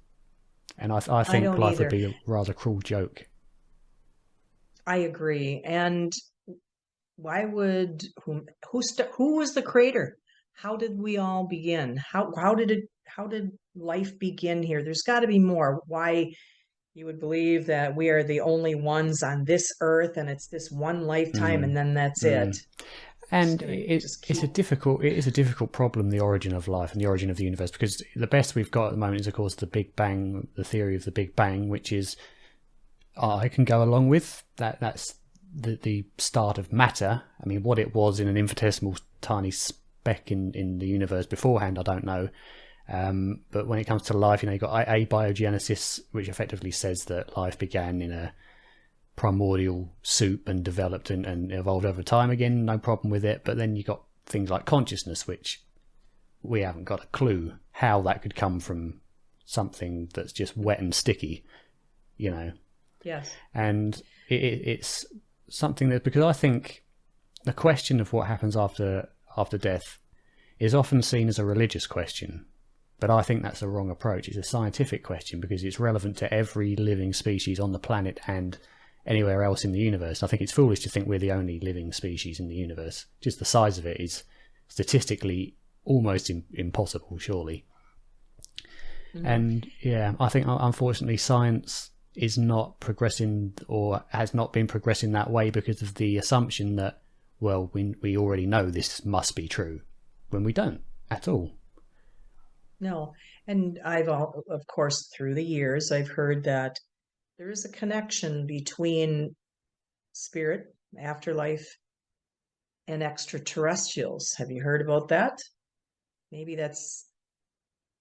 Speaker 2: And I think life would be a rather cruel joke.
Speaker 1: I agree. And why would who was the creator? How did we all begin? How did life begin here? There's got to be more. Why you would believe that we are the only ones on this earth, and it's this one lifetime, and then that's it.
Speaker 2: And it is a difficult problem, the origin of life and the origin of the universe, because the best we've got at the moment is, of course, the Big Bang, the theory of the Big Bang, which is I can go along with that. That's the start of matter. I mean, what it was in an infinitesimal tiny speck in the universe beforehand, I don't know. But when it comes to life, you've got abiogenesis, which effectively says that life began in a primordial soup and developed and evolved over time again, no problem with it. But then you got things like consciousness, which we haven't got a clue how that could come from something that's just wet and sticky, Yes. And it's something that, because I think the question of what happens after death is often seen as a religious question, but I think that's a wrong approach. It's a scientific question, because it's relevant to every living species on the planet and anywhere else in the universe. I think it's foolish to think we're the only living species in the universe. Just the size of it is statistically almost impossible, surely. And I think unfortunately science is not progressing, or has not been progressing that way, because of the assumption that, well, we already know this must be true, when we don't at all.
Speaker 1: No. And of course, through the years, I've heard that there is a connection between spirit, afterlife, and extraterrestrials. Have you heard about that? Maybe that's,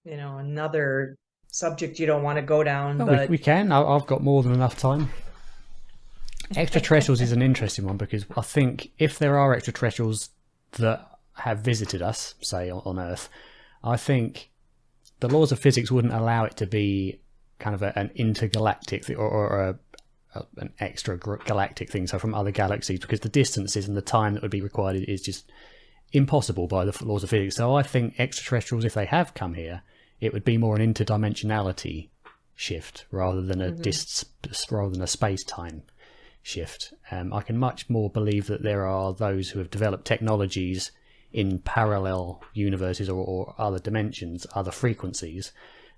Speaker 1: another subject you don't want to go down.
Speaker 2: Well,
Speaker 1: but
Speaker 2: we can. I've got more than enough time. Extraterrestrials is an interesting one, because I think if there are extraterrestrials that have visited us, say on Earth, I think the laws of physics wouldn't allow it to be kind of an intergalactic or an extra galactic thing, so from other galaxies, because the distances and the time that would be required is just impossible by the laws of physics. So I think extraterrestrials, if they have come here, it would be more an interdimensionality shift rather than a space-time shift. I can much more believe that there are those who have developed technologies in parallel universes or other dimensions, other frequencies,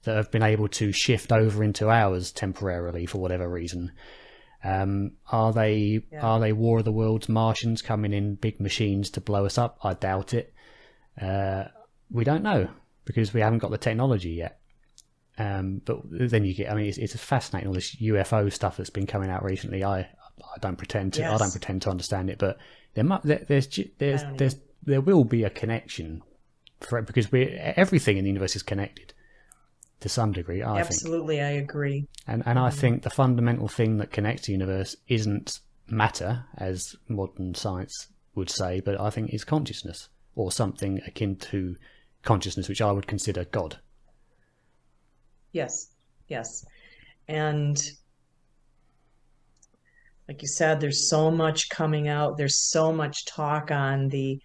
Speaker 2: that have been able to shift over into ours temporarily for whatever reason. Are they War of the Worlds Martians coming in big machines to blow us up? I doubt it. We don't know, because we haven't got the technology yet. But then you get, it's fascinating, all this UFO stuff that's been coming out recently. I don't pretend to. Yes. I don't pretend to understand it, but there will be a connection for it, because everything in the universe is connected to some degree.
Speaker 1: Absolutely, I agree.
Speaker 2: And I think the fundamental thing that connects the universe isn't matter, as modern science would say, but I think is consciousness, or something akin to consciousness, which I would consider God.
Speaker 1: Yes. And like you said, there's so much coming out. There's so much talk on the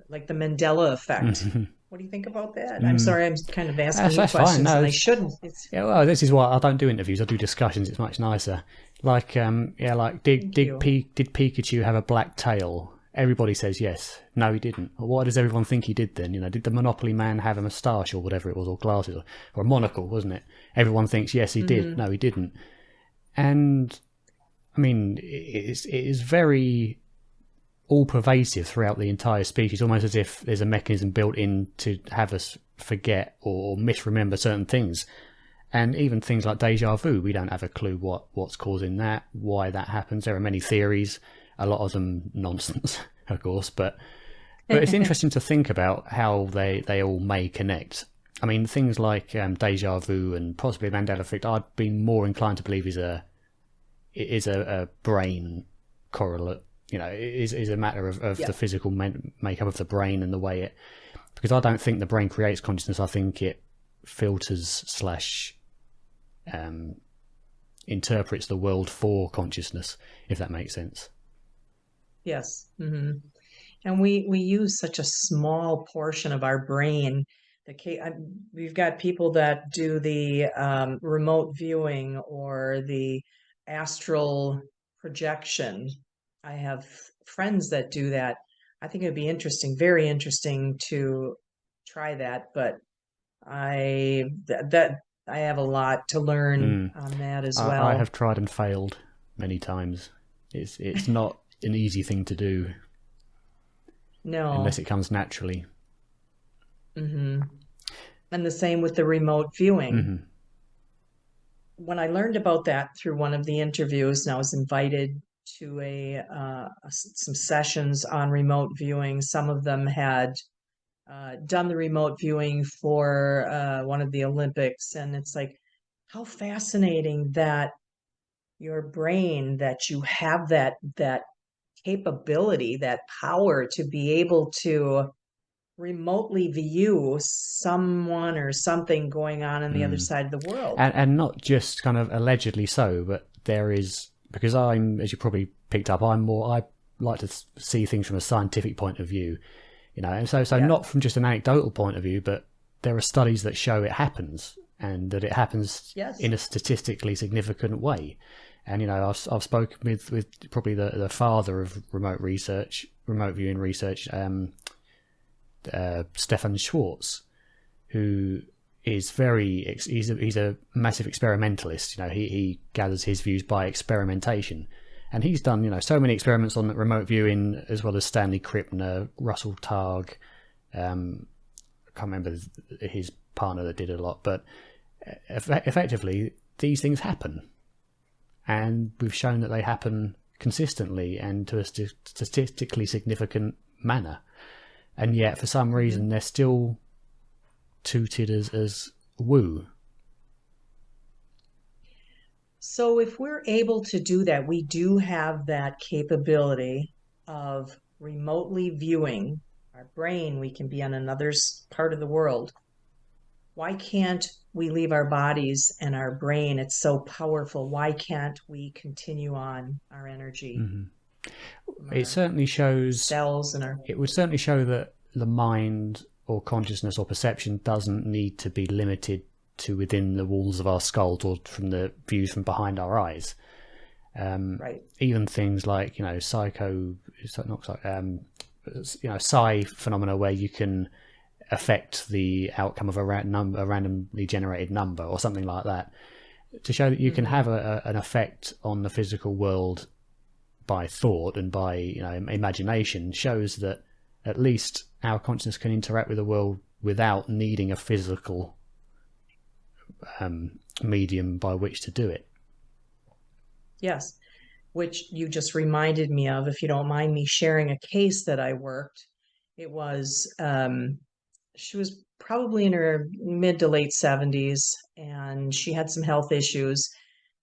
Speaker 1: Mandela effect. What do you think about that? I'm sorry, I'm kind of asking you questions, no, and I shouldn't.
Speaker 2: Well, this is why I don't do interviews. I do discussions. It's much nicer. Did Pikachu have a black tail? everybody says yes. No, he didn't. Well, why does everyone think he did then? Did the Monopoly man have a moustache or whatever it was, or glasses, or a monocle, wasn't it? Everyone thinks yes, he did. No, he didn't. And I mean, it is very all pervasive throughout the entire species, almost as if there's a mechanism built in to have us forget or misremember certain things. And even things like deja vu, we don't have a clue what's causing that, why that happens. There are many theories, a lot of them nonsense, of course, but it's interesting to think about how they all may connect. I mean, things like deja vu and possibly Mandela effect, I'd be more inclined to believe is a brain correlate. Is a matter of the physical makeup of the brain and the way it, because I don't think the brain creates consciousness. I think it filters / interprets the world for consciousness, if that makes sense.
Speaker 1: Yes. And we use such a small portion of our brain. We've got people that do the remote viewing or the astral projection. I have friends that do that. I think it would be interesting, very interesting to try that, but I have a lot to learn on that as well.
Speaker 2: I have tried and failed many times. It's not an easy thing to do.
Speaker 1: No.
Speaker 2: Unless it comes naturally.
Speaker 1: And the same with the remote viewing. When I learned about that through one of the interviews, and I was invited to some sessions on remote viewing. Some of them had done the remote viewing for one of the Olympics, and it's like, how fascinating that your brain, that you have that capability, that power to be able to remotely view someone or something going on the other side of the world.
Speaker 2: And not just kind of allegedly so, but there is, because I'm, as you probably picked up, I like to see things from a scientific point of view, and so not from just an anecdotal point of view, but there are studies that show it happens, and that it happens in a statistically significant way. And I've spoken with probably the father of remote viewing research, Stefan Schwartz, who is he's a massive experimentalist. He gathers his views by experimentation, and he's done so many experiments on remote viewing, as well as Stanley Krippner, Russell Targ. I can't remember his partner that did a lot, but effectively these things happen, and we've shown that they happen consistently and to a statistically significant manner. And yet, for some reason, they're still touted as woo.
Speaker 1: So if we're able to do that, we do have that capability of remotely viewing our brain. We can be on another part of the world. Why can't we leave our bodies and our brain? It's so powerful. Why can't we continue on our energy?
Speaker 2: It certainly shows
Speaker 1: cells and
Speaker 2: it would certainly show that the mind or consciousness or perception doesn't need to be limited to within the walls of our skulls or from the views from behind our eyes.
Speaker 1: Right.
Speaker 2: Even things like psi phenomena, where you can affect the outcome of a randomly generated number or something like that, to show that you can have an effect on the physical world by thought and by imagination, shows that at least our consciousness can interact with the world without needing a physical medium by which to do it.
Speaker 1: Yes, which you just reminded me of, if you don't mind me sharing a case that I worked. It was she was probably in her mid to late 70s, and she had some health issues.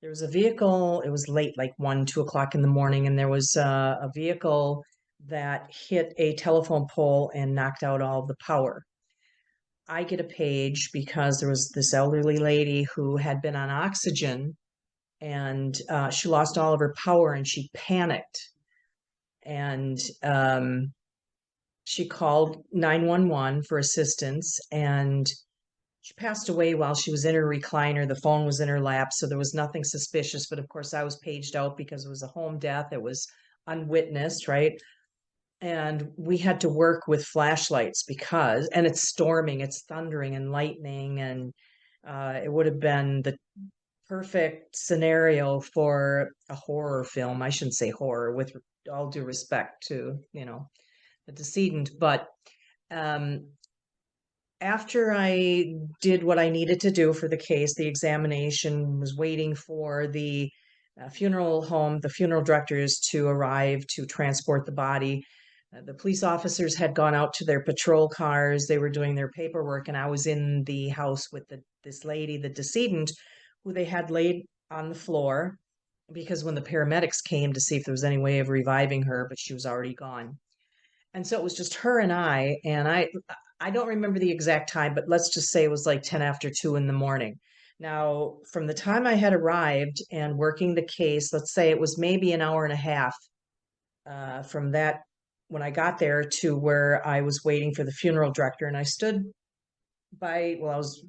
Speaker 1: There was a vehicle, it was late, like 1-2 o'clock in the morning, and there was a vehicle that hit a telephone pole and knocked out all of the power. I get a page because there was this elderly lady who had been on oxygen, and she lost all of her power, and she panicked. And she called 911 for assistance, and she passed away while she was in her recliner. The phone was in her lap, so there was nothing suspicious. But of course, I was paged out because it was a home death. It was unwitnessed, right? and we had to work with flashlights and it's storming, it's thundering and lightning, and it would have been the perfect scenario for a horror film. I shouldn't say horror, with all due respect to, the decedent, but um, after I did what I needed to do for the case, the examination, was waiting for the the funeral directors to arrive to transport the body. The police officers had gone out to their patrol cars. They were doing their paperwork, and I was in the house with this lady, the decedent, who they had laid on the floor because when the paramedics came to see if there was any way of reviving her, but she was already gone. And so it was just her and I don't remember the exact time, but let's just say it was like 10 after 2 in the morning. Now, from the time I had arrived and working the case, let's say it was maybe an hour and a half from that when I got there to where I was waiting for the funeral director. And I stood I was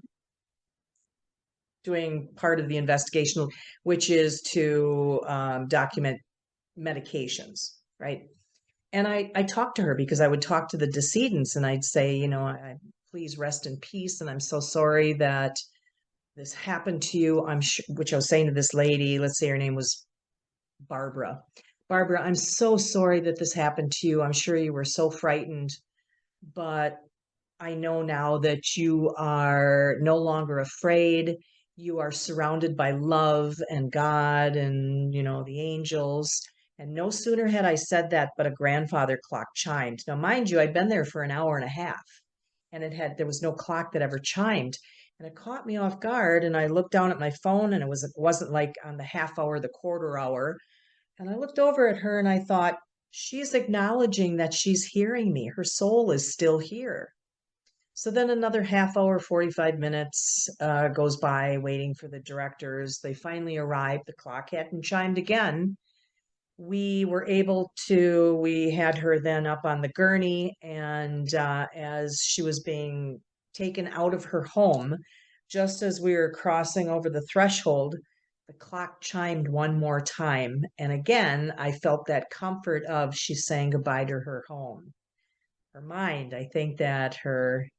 Speaker 1: doing part of the investigation, which is to document medications, right? And I talked to her because I would talk to the decedents and I'd say, please rest in peace. And I'm so sorry that this happened to you. Which I was saying to this lady, let's say her name was Barbara. Barbara, I'm so sorry that this happened to you. I'm sure you were so frightened, but I know now that you are no longer afraid. You are surrounded by love and God and, the angels. And no sooner had I said that, but a grandfather clock chimed. Now, mind you, I'd been there for an hour and a half, and there was no clock that ever chimed. And it caught me off guard. And I looked down at my phone, and it wasn't like on the half hour, the quarter hour. And I looked over at her and I thought, she's acknowledging that she's hearing me. Her soul is still here. So then another half hour, 45 minutes goes by waiting for the directors. They finally arrived. The clock hadn't chimed again. We had her then up on the gurney, and as she was being taken out of her home, just as we were crossing over the threshold, the clock chimed one more time. And again, I felt that comfort of she's saying goodbye to her home. Her mind, I think that her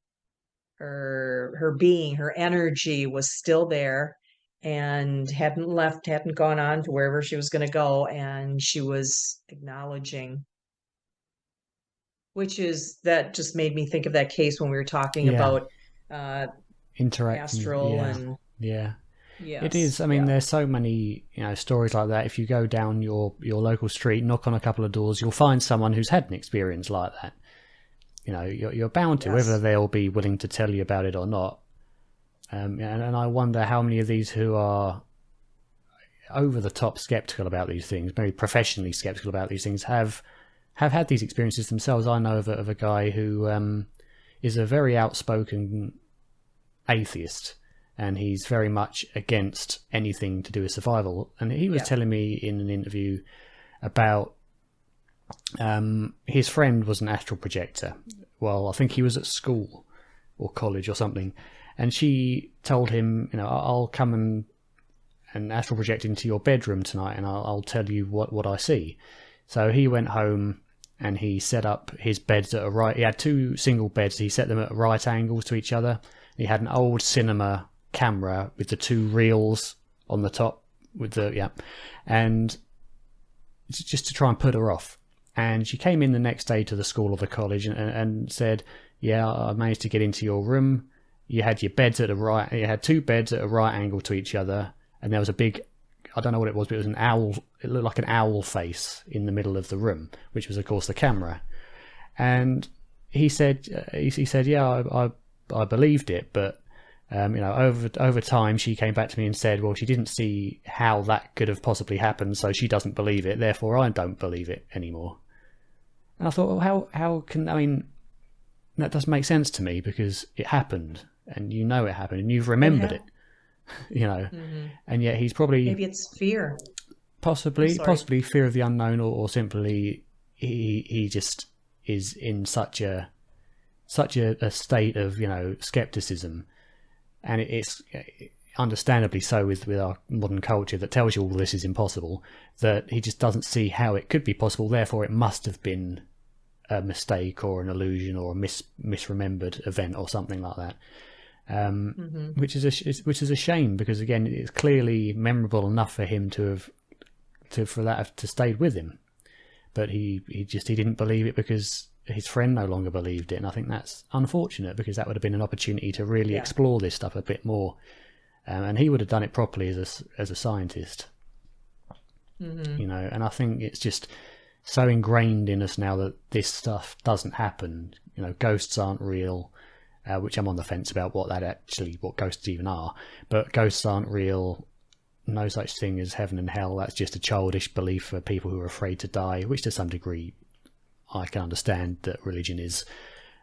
Speaker 1: being, her energy was still there and hadn't gone on to wherever she was going to go, and she was acknowledging, that just made me think of that case when we were talking about
Speaker 2: interacting.
Speaker 1: astral
Speaker 2: yeah.
Speaker 1: Yes,
Speaker 2: it is. I mean, there's so many stories like that. If you go down your local street, knock on a couple of doors, you'll find someone who's had an experience like that. You're bound to, whether they'll be willing to tell you about it or not. And I wonder how many of these who are over the top skeptical about these things, maybe professionally skeptical about these things, have had these experiences themselves. I know of a guy who is a very outspoken atheist, and he's very much against anything to do with survival. And he was telling me in an interview about his friend was an astral projector. Well, I think he was at school or college or something, and she told him, I'll come and astral project into your bedroom tonight, and I'll tell you what I see. So he went home and he set up his beds he had two single beds. He set them at right angles to each other. He had an old cinema camera with the two reels on the top and just to try and put her off. And she came in the next day to the school or the college and said, I managed to get into your room. You had your beds you had two beds at a right angle to each other. And there was a big, I don't know what it was, but it was an owl. It looked like an owl face in the middle of the room, which was of course the camera. And he said, I believed it. But, over time, she came back to me and said, well, she didn't see how that could have possibly happened. So she doesn't believe it. Therefore, I don't believe it anymore. And I thought, well, how can, that doesn't make sense to me, because it happened and it happened and you've remembered it,
Speaker 1: Mm-hmm.
Speaker 2: And yet he's probably,
Speaker 1: maybe it's fear,
Speaker 2: possibly fear of the unknown, or simply he just is in such a state of, skepticism. And it's understandably so with our modern culture that tells you all this is impossible, that he just doesn't see how it could be possible. Therefore, it must have been a mistake or an illusion or a misremembered event or something like that. Which is a shame, because again, it's clearly memorable enough for him to have stayed with him, but he didn't believe it because his friend no longer believed it, and I think that's unfortunate, because that would have been an opportunity to really explore this stuff a bit more, and he would have done it properly as a scientist. You know, and I think it's just so ingrained in us now that this stuff doesn't happen. You know, ghosts aren't real. Which I'm on the fence about what ghosts even are, but ghosts aren't real. No such thing as heaven and hell. That's just a childish belief for people who are afraid to die, which to some degree I can understand that religion is.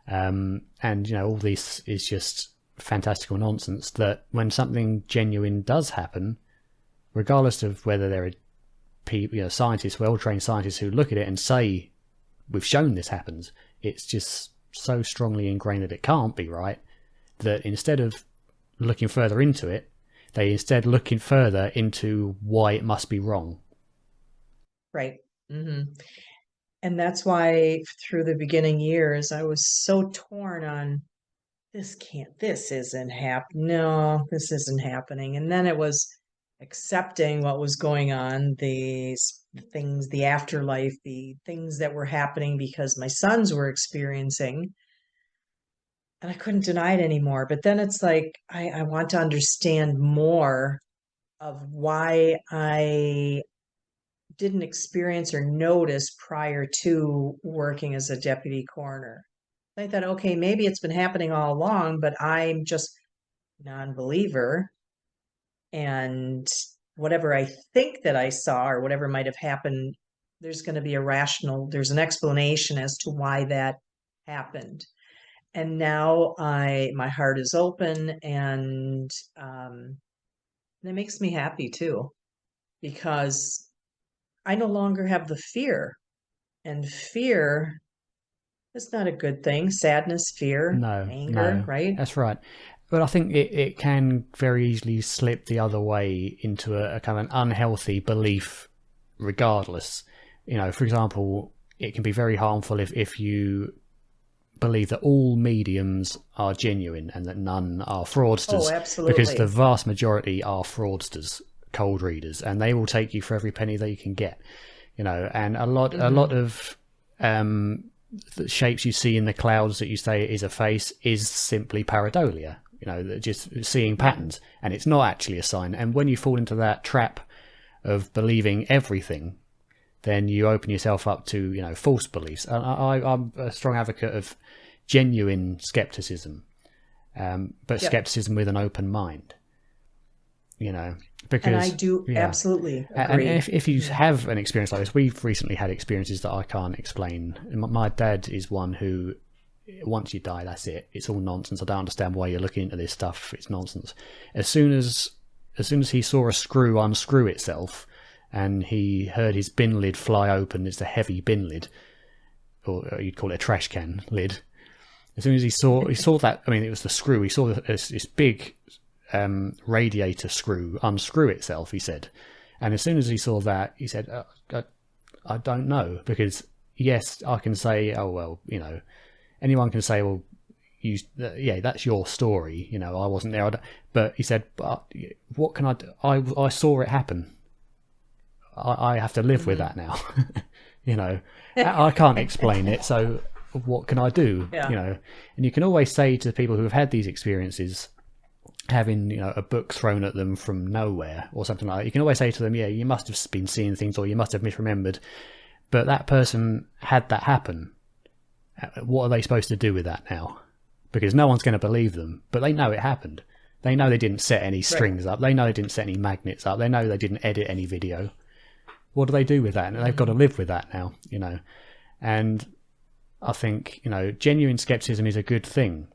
Speaker 2: And, you know, all this is just fantastical nonsense, that when something genuine does happen, regardless of whether there are people, you know, scientists, well-trained scientists who look at it and say, we've shown this happens, it's just so strongly ingrained that it can't be right, that instead of looking further into it, they instead looking further into why it must be wrong.
Speaker 1: Right. And that's why through the beginning years, I was so torn on this isn't happening. No, this isn't happening. And then it was accepting what was going on, the things, the afterlife, the things that were happening because my sons were experiencing, and I couldn't deny it anymore. But then it's like, I want to understand more of why I didn't experience or notice prior to working as a deputy coroner. I thought, okay, maybe it's been happening all along, but I'm just non-believer, and whatever I think that I saw or whatever might have happened, there's going to be there's an explanation as to why that happened. And now my heart is open, and that makes me happy too, because I no longer have the fear, and fear is not a good thing. Sadness, fear, anger, right?
Speaker 2: That's right. But I think it can very easily slip the other way into a kind of an unhealthy belief regardless. You know, for example, it can be very harmful if you believe that all mediums are genuine and that none are fraudsters.
Speaker 1: Oh, absolutely.
Speaker 2: Because the vast majority are fraudsters, cold readers, and they will take you for every penny they can get. You know, and a lot of the shapes you see in the clouds that you say is a face is simply pareidolia. You know, just seeing patterns, and it's not actually a sign. And when you fall into that trap of believing everything, then you open yourself up to, you know, false beliefs. And I'm a strong advocate of genuine skepticism, but skepticism with an open mind. You know, because
Speaker 1: and I do absolutely agree.
Speaker 2: And if you have an experience like this, we've recently had experiences that I can't explain. My dad is one who, once you die, that's it. It's all nonsense. I don't understand why you're looking into this stuff. It's nonsense. As soon as he saw a screw unscrew itself, and he heard his bin lid fly open, it's a heavy bin lid, or you'd call it a trash can lid. As soon as he saw that, I mean, it was the screw. He saw this big radiator screw unscrew itself, he said. And as soon as he saw that, he said, I don't know, because yes, I can say, oh, well, you know, anyone can say, well, that's your story. You know, I wasn't there. But he said, but what can I do? I saw it happen. I have to live with that now. You know, I can't explain it. So what can I do?
Speaker 1: Yeah.
Speaker 2: You know, and you can always say to people who have had these experiences, having, you know, a book thrown at them from nowhere or something like that, you can always say to them, yeah, you must have been seeing things, or you must have misremembered. But that person had that happen. What are they supposed to do with that now? Because no one's going to believe them, but they know it happened. They know they didn't set any strings up. They know they didn't set any magnets up. They know they didn't edit any video. What do they do with that? And they've got to live with that now, you know. And I think, you know, genuine skepticism is a good thing,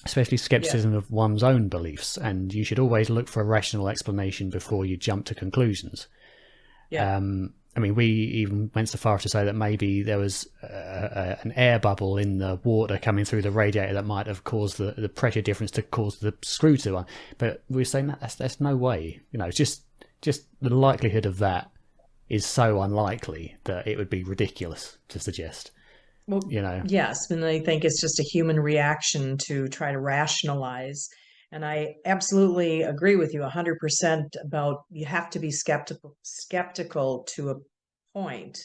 Speaker 2: especially skepticism of one's own beliefs. And you should always look for a rational explanation before you jump to conclusions. Yeah. I mean, we even went so far as to say that maybe there was an air bubble in the water coming through the radiator that might have caused the pressure difference to cause the screw to run. But we're saying that's no way. You know, it's just the likelihood of that is so unlikely that it would be ridiculous to suggest.
Speaker 1: Well,
Speaker 2: you know.
Speaker 1: yes, and I think it's just a human reaction to try to rationalize. And I absolutely agree with you 100% about you have to be skeptical to a point.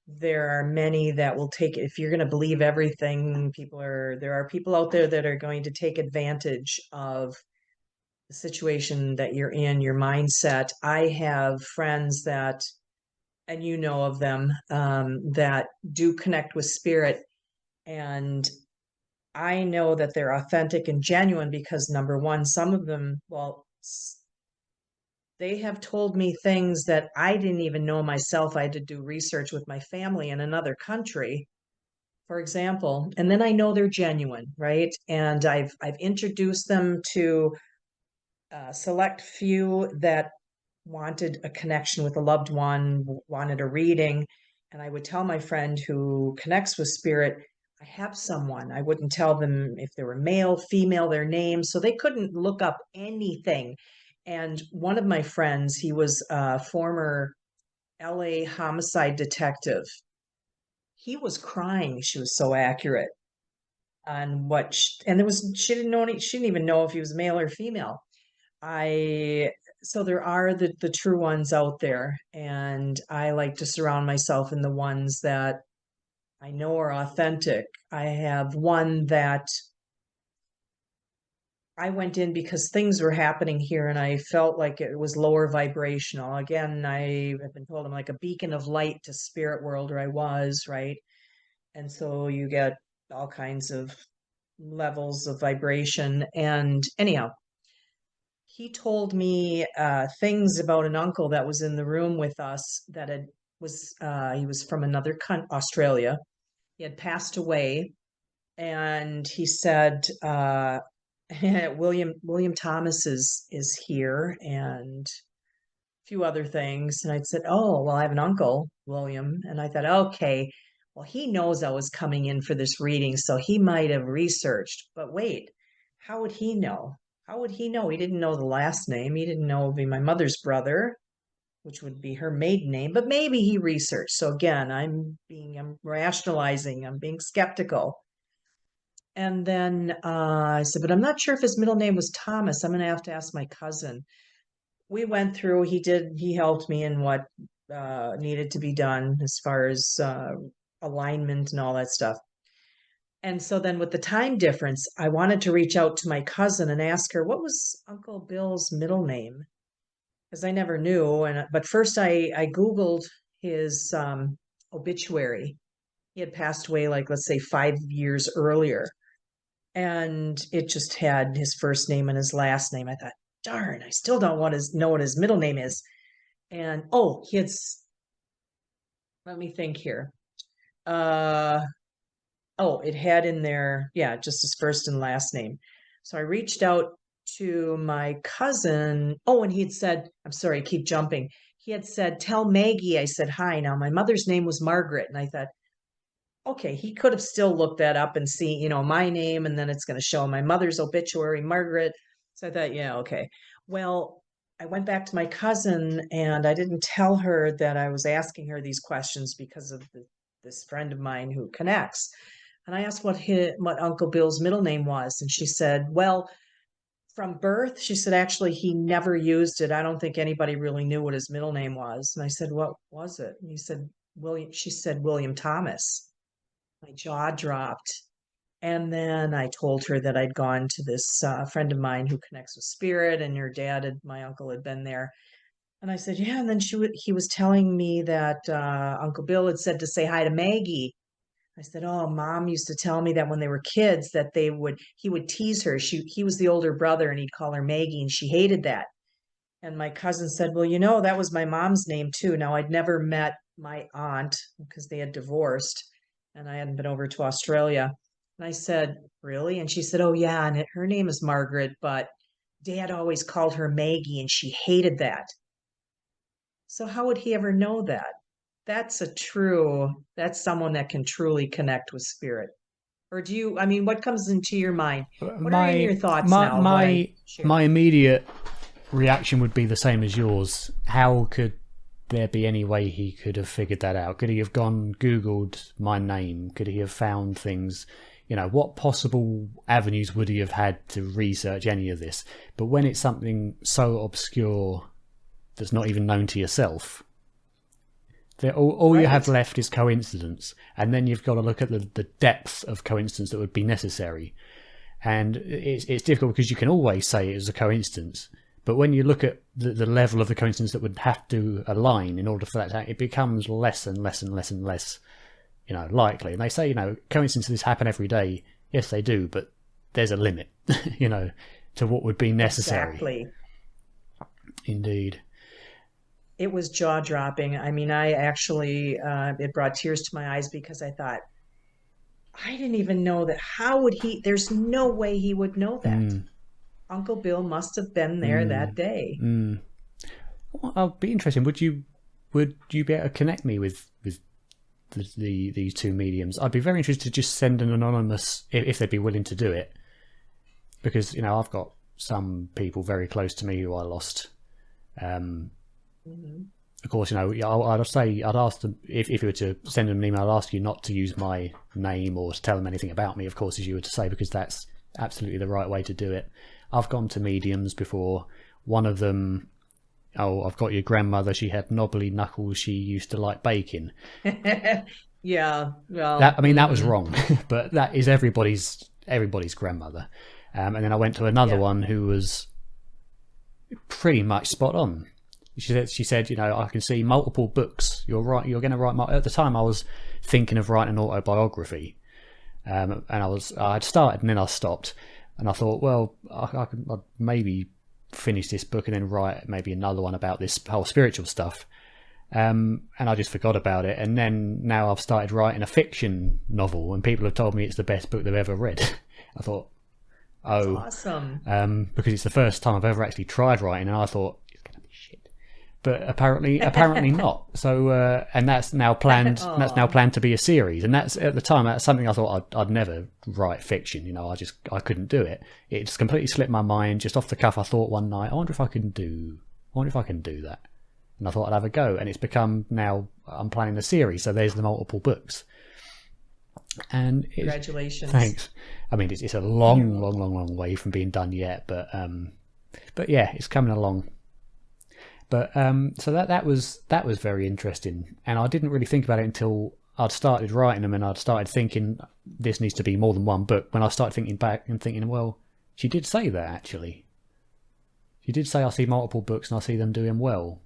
Speaker 1: There are many that will take, if you're going to believe everything, there are people out there that are going to take advantage of the situation that you're in, your mindset. I have friends that, and you know of them, that do connect with spirit. And I know that they're authentic and genuine because number one, some of them, well, they have told me things that I didn't even know myself. I had to do research with my family in another country, for example, and then I know they're genuine, right? And I've introduced them to a select few that wanted a connection with a loved one, wanted a reading, and I would tell my friend who connects with spirit, I have someone. I wouldn't tell them if they were male, female, their name, so they couldn't look up anything. And one of my friends, he was a former LA homicide detective. He was crying. She was so accurate on and there was, she didn't even know if he was male or female. I so there are the true ones out there, and I like to surround myself in the ones that I know are authentic. I have one that I went in because things were happening here and I felt like it was lower vibrational. Again, I have been told I'm like a beacon of light to spirit world, or I was, right? And so you get all kinds of levels of vibration. And anyhow, he told me things about an uncle that was in the room with us that he was from another Australia. He had passed away, and he said William Thomas is here, and a few other things. And I said, oh, well, I have an uncle, William. And I thought, okay, well, he knows I was coming in for this reading, so he might have researched. But wait, how would he know? How would he know? He didn't know the last name. He didn't know it would be my mother's brother, which would be her maiden name, but maybe he researched. So again, I'm rationalizing, I'm being skeptical. And then I said, but I'm not sure if his middle name was Thomas. I'm going to have to ask my cousin. We went through, he helped me in what needed to be done as far as alignment and all that stuff. And so then with the time difference, I wanted to reach out to my cousin and ask her, what was Uncle Bill's middle name? Because I never knew. But first I Googled his obituary. He had passed away, like, let's say 5 years earlier. And it just had his first name and his last name. I thought, darn, I still don't want to know what his middle name is. And let me think here. It had in there, yeah, just his first and last name. So I reached out to my cousin. Oh, and he had said, I'm sorry, I keep jumping. He had said, tell Maggie I said hi. Now, my mother's name was Margaret. And I thought, okay, he could have still looked that up and seen, my name, and then it's going to show my mother's obituary, Margaret. So I thought, yeah, okay. Well, I went back to my cousin and I didn't tell her that I was asking her these questions because of this friend of mine who connects. And I asked what Uncle Bill's middle name was. And she said, well, from birth, she said, actually, he never used it. I don't think anybody really knew what his middle name was. And I said, what was it? And she said, William Thomas. My jaw dropped. And then I told her that I'd gone to this friend of mine who connects with spirit, and my uncle had been there. And I said, yeah. And then he was telling me that Uncle Bill had said to say hi to Maggie. I said, oh, Mom used to tell me that when they were kids that he would tease her. He was the older brother and he'd call her Maggie, and she hated that. And my cousin said, well, that was my mom's name too. Now, I'd never met my aunt because they had divorced and I hadn't been over to Australia. And I said, really? And she said, oh, yeah. And her name is Margaret, but Dad always called her Maggie and she hated that. So how would he ever know that? That's someone that can truly connect with spirit. Or what comes into your mind? What are in your thoughts now?
Speaker 2: My immediate reaction would be the same as yours. How could there be any way he could have figured that out? Could he have Googled my name? Could he have found things? What possible avenues would he have had to research any of this? But when it's something so obscure that's not even known to yourself, all you have left is coincidence. And then you've got to look at the depth of coincidence that would be necessary. And it's difficult because you can always say it was a coincidence. But when you look at the level of the coincidence that would have to align in order for that to happen, it becomes less and less and less and less, likely. And they say, coincidences happen every day. Yes, they do, but there's a limit, to what would be necessary.
Speaker 1: Exactly.
Speaker 2: Indeed.
Speaker 1: It was jaw-dropping. I mean, I actually, it brought tears to my eyes because I thought, I didn't even know that. How would he? There's no way he would know that. Uncle Bill must have been there that day.
Speaker 2: Well, I'll be interested. Would you be able to connect me with these two mediums? I'd be very interested to just send an anonymous, if they'd be willing to do it, because I've got some people very close to me who I lost. Of course, I'd ask them if you were to send them an email. I'd ask you not to use my name or to tell them anything about me, of course, as you were to say, because that's absolutely the right way to do it. I've gone to mediums before. One of them, I've got your grandmother. She had knobbly knuckles. She used to like baking.
Speaker 1: Yeah, well,
Speaker 2: that was wrong, but that is everybody's grandmother. And then I went to another one who was pretty much spot on. She said, I can see multiple books. You're right. You're going to write. At the time, I was thinking of writing an autobiography, and I'd started and then I stopped, and I thought, well, I'd maybe finish this book and then write maybe another one about this whole spiritual stuff. And I just forgot about it. And then now I've started writing a fiction novel, and people have told me it's the best book they've ever read. I thought, oh,
Speaker 1: that's awesome.
Speaker 2: Because it's the first time I've ever actually tried writing, and I thought it's going to be shit. But apparently not. So, and that's now planned. That's now planned to be a series. And that's at the time that's something I thought I'd never write fiction. I couldn't do it. It just completely slipped my mind. Just off the cuff, I thought one night, I wonder if I can do that. And I thought I'd have a go, and it's become now. I'm planning a series, so there's the multiple books. And
Speaker 1: congratulations!
Speaker 2: Thanks. I mean, it's a long way from being done yet, but yeah, it's coming along. But so that was very interesting, and I didn't really think about it until I'd started writing them, and I'd started thinking this needs to be more than one book. When I started thinking back and thinking, well, she did say that actually. She did say I see multiple books and I see them doing well.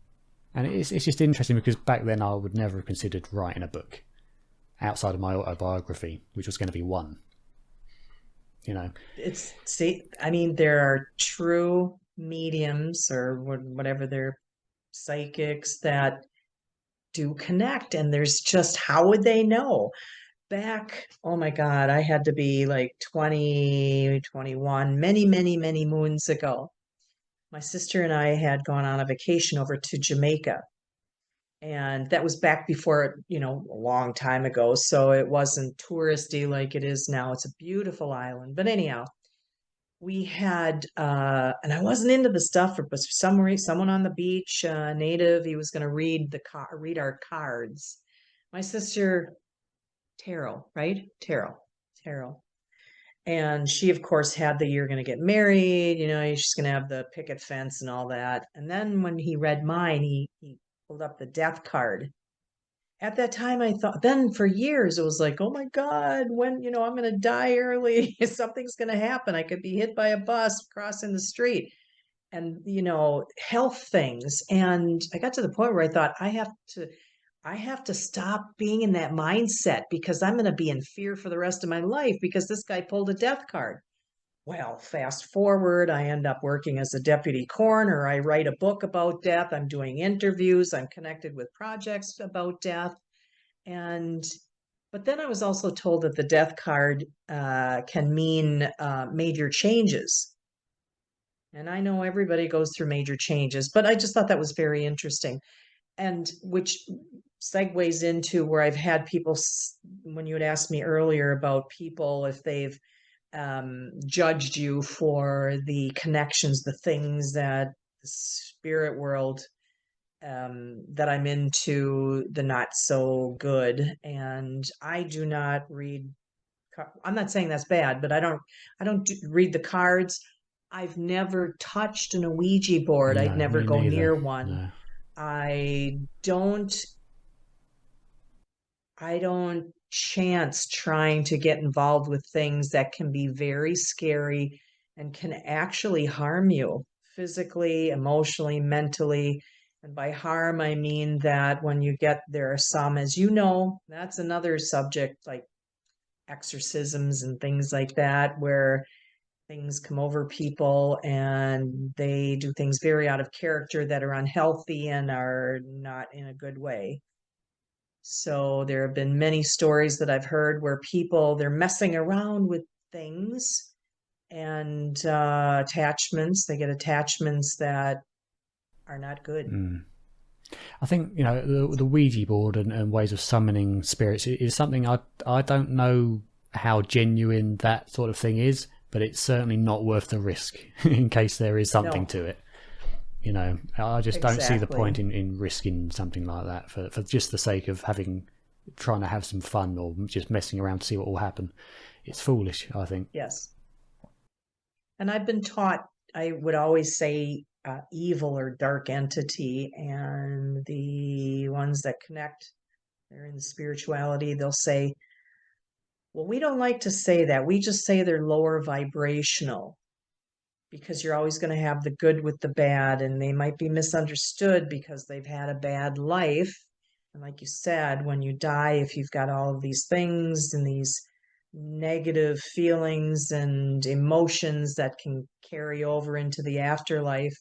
Speaker 2: And it's just interesting because back then I would never have considered writing a book outside of my autobiography, which was going to be one.
Speaker 1: There are true mediums or whatever they're psychics that do connect, and there's just, how would they know? Back, oh my God, I had to be like 20, 21, many moons ago. My sister and I had gone on a vacation over to Jamaica, and that was back before, a long time ago. So it wasn't touristy like it is now. It's a beautiful island. But anyhow, we had, and I wasn't into the stuff, but someone on the beach, native, he was going to read our cards. My sister, Tarot, right? Tarot. And she, of course, had you're going to get married, she's going to have the picket fence and all that. And then when he read mine, he pulled up the death card. At that time, I thought, then for years, it was like, oh my God, when, I'm going to die early. Something's going to happen. I could be hit by a bus crossing the street and, health things. And I got to the point where I thought, I have to stop being in that mindset because I'm going to be in fear for the rest of my life because this guy pulled a death card. Well, fast forward, I end up working as a deputy coroner. I write a book about death. I'm doing interviews. I'm connected with projects about death. But then I was also told that the death card can mean major changes. And I know everybody goes through major changes, but I just thought that was very interesting. And which segues into where I've had people, when you had asked me earlier about people, if they've judged you for the connections, the things that the spirit world that I'm into the not so good, and I do not read. I'm not saying that's bad, but I don't read the cards. I've never touched an Ouija board. I'd
Speaker 2: No,
Speaker 1: never
Speaker 2: me
Speaker 1: go
Speaker 2: neither.
Speaker 1: near one.
Speaker 2: No.
Speaker 1: I don't I don't chance trying to get involved with things that can be very scary and can actually harm you physically, emotionally, mentally. And by harm, I mean that when you get there are some, as you know, that's another subject like exorcisms and things like that, where things come over people and they do things very out of character that are unhealthy and are not in a good way. So there have been many stories that I've heard where people they're messing around with things and attachments. They get attachments that are not good.
Speaker 2: Mm. I think the Ouija board and ways of summoning spirits is something I don't know how genuine that sort of thing is, but it's certainly not worth the risk in case there is something
Speaker 1: No,
Speaker 2: to it. I just don't see the point
Speaker 1: exactly.
Speaker 2: in risking something like that for just the sake of trying to have some fun or just messing around to see what will happen. It's foolish, I think.
Speaker 1: Yes. And I've been taught, I would always say evil or dark entity, and the ones that connect, they're in the spirituality, they'll say, well, we don't like to say that. We just say they're lower vibrational because you're always going to have the good with the bad, and they might be misunderstood because they've had a bad life. And like you said, when you die, if you've got all of these things and these negative feelings and emotions that can carry over into the afterlife,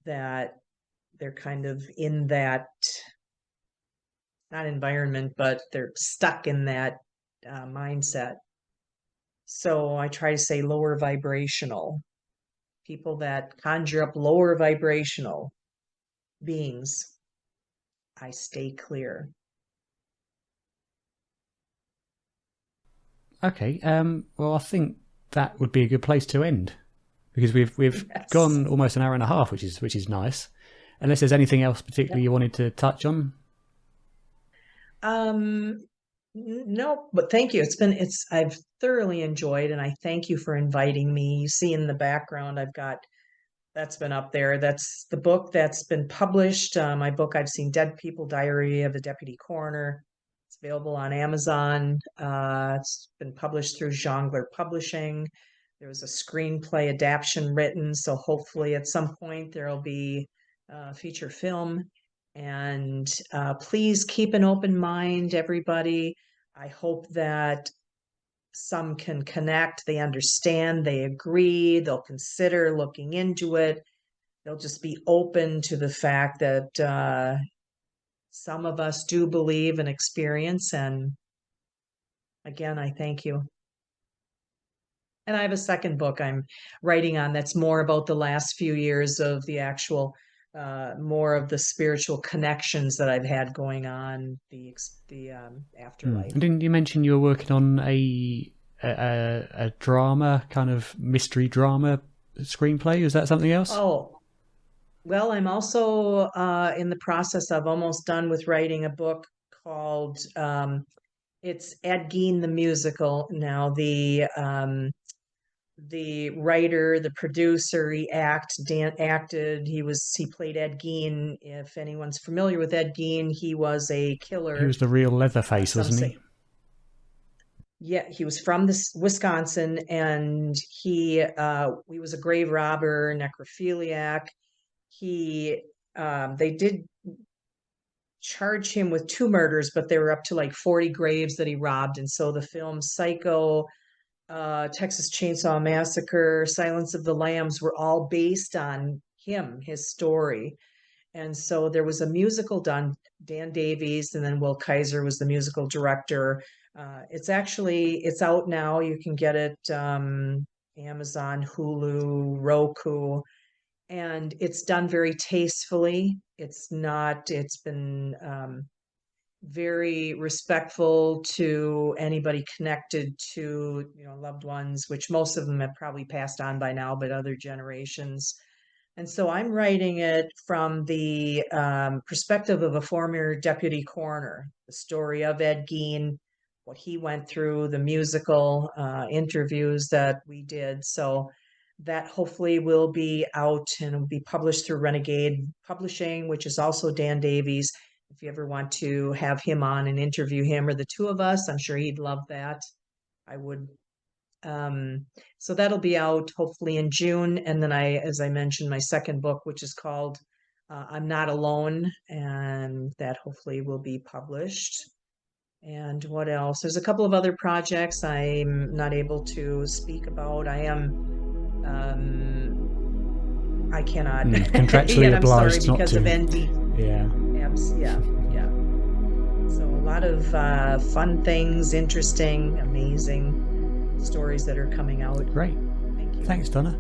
Speaker 1: that they're kind of in that, not environment, but they're stuck in that mindset. So I try to say lower vibrational, people that conjure up lower vibrational beings, I stay clear.
Speaker 2: Okay. Well, I think that would be a good place to end because we've
Speaker 1: Yes.
Speaker 2: gone almost an hour and a half, which is nice. Unless there's anything else particularly
Speaker 1: Yep.
Speaker 2: you wanted to touch on.
Speaker 1: No, but thank you. I've thoroughly enjoyed, and I thank you for inviting me. You see in the background, I've got that's been up there. That's the book that's been published. My book, I've Seen Dead People, Diary of a Deputy Coroner. It's available on Amazon. It's been published through Jongler Publishing. There was a screenplay adaptation written, so hopefully at some point there'll be a feature film. And please keep an open mind, everybody. I hope that some can connect, they understand, they agree, they'll consider looking into it. They'll just be open to the fact that some of us do believe and experience. And again, I thank you. And I have a second book I'm writing on that's more about the last few years of the actual, more of the spiritual connections that I've had going on, the
Speaker 2: Mm.
Speaker 1: afterlife.
Speaker 2: And didn't you mention you were working on a drama, kind of mystery drama screenplay? Is that something else?
Speaker 1: Oh, well, I'm also in the process of almost done with writing a book called it's Ed Gein the Musical. Now the writer, the producer, Dan acted. He played Ed Gein. If anyone's familiar with Ed Gein, he was a
Speaker 2: He
Speaker 1: killer.
Speaker 2: was the real Leatherface,
Speaker 1: Some
Speaker 2: wasn't he?
Speaker 1: say, yeah, he was from this Wisconsin, and he was a grave robber, necrophiliac. He they did charge him with two murders, but they were up to like 40 graves that he robbed. And so the film Psycho, Texas Chainsaw Massacre, Silence of the Lambs were all based on him, his story. And so there was a musical done, Dan Davies, and then Will Kaiser was the musical director. It's out now. You can get it Amazon, Hulu, Roku, and it's done very tastefully. It's been very respectful to anybody connected to, loved ones, which most of them have probably passed on by now, but other generations. And so I'm writing it from the perspective of a former deputy coroner, the story of Ed Gein, what he went through, the musical interviews that we did. So that hopefully will be out and will be published through Renegade Publishing, which is also Dan Davies. If you ever want to have him on and interview him or the two of us, I'm sure he'd love that. I would. So that'll be out hopefully in June. And then as I mentioned, my second book, which is called I'm Not Alone, and that hopefully will be published. And what else? There's a couple of other projects I'm not able to speak about. I cannot.
Speaker 2: Contractually
Speaker 1: I'm sorry,
Speaker 2: obliged not
Speaker 1: because
Speaker 2: to.
Speaker 1: of ND.
Speaker 2: Yeah.
Speaker 1: Yeah. So a lot of fun things, interesting, amazing stories that are coming out.
Speaker 2: Great.
Speaker 1: Thank you.
Speaker 2: Thanks, Donna.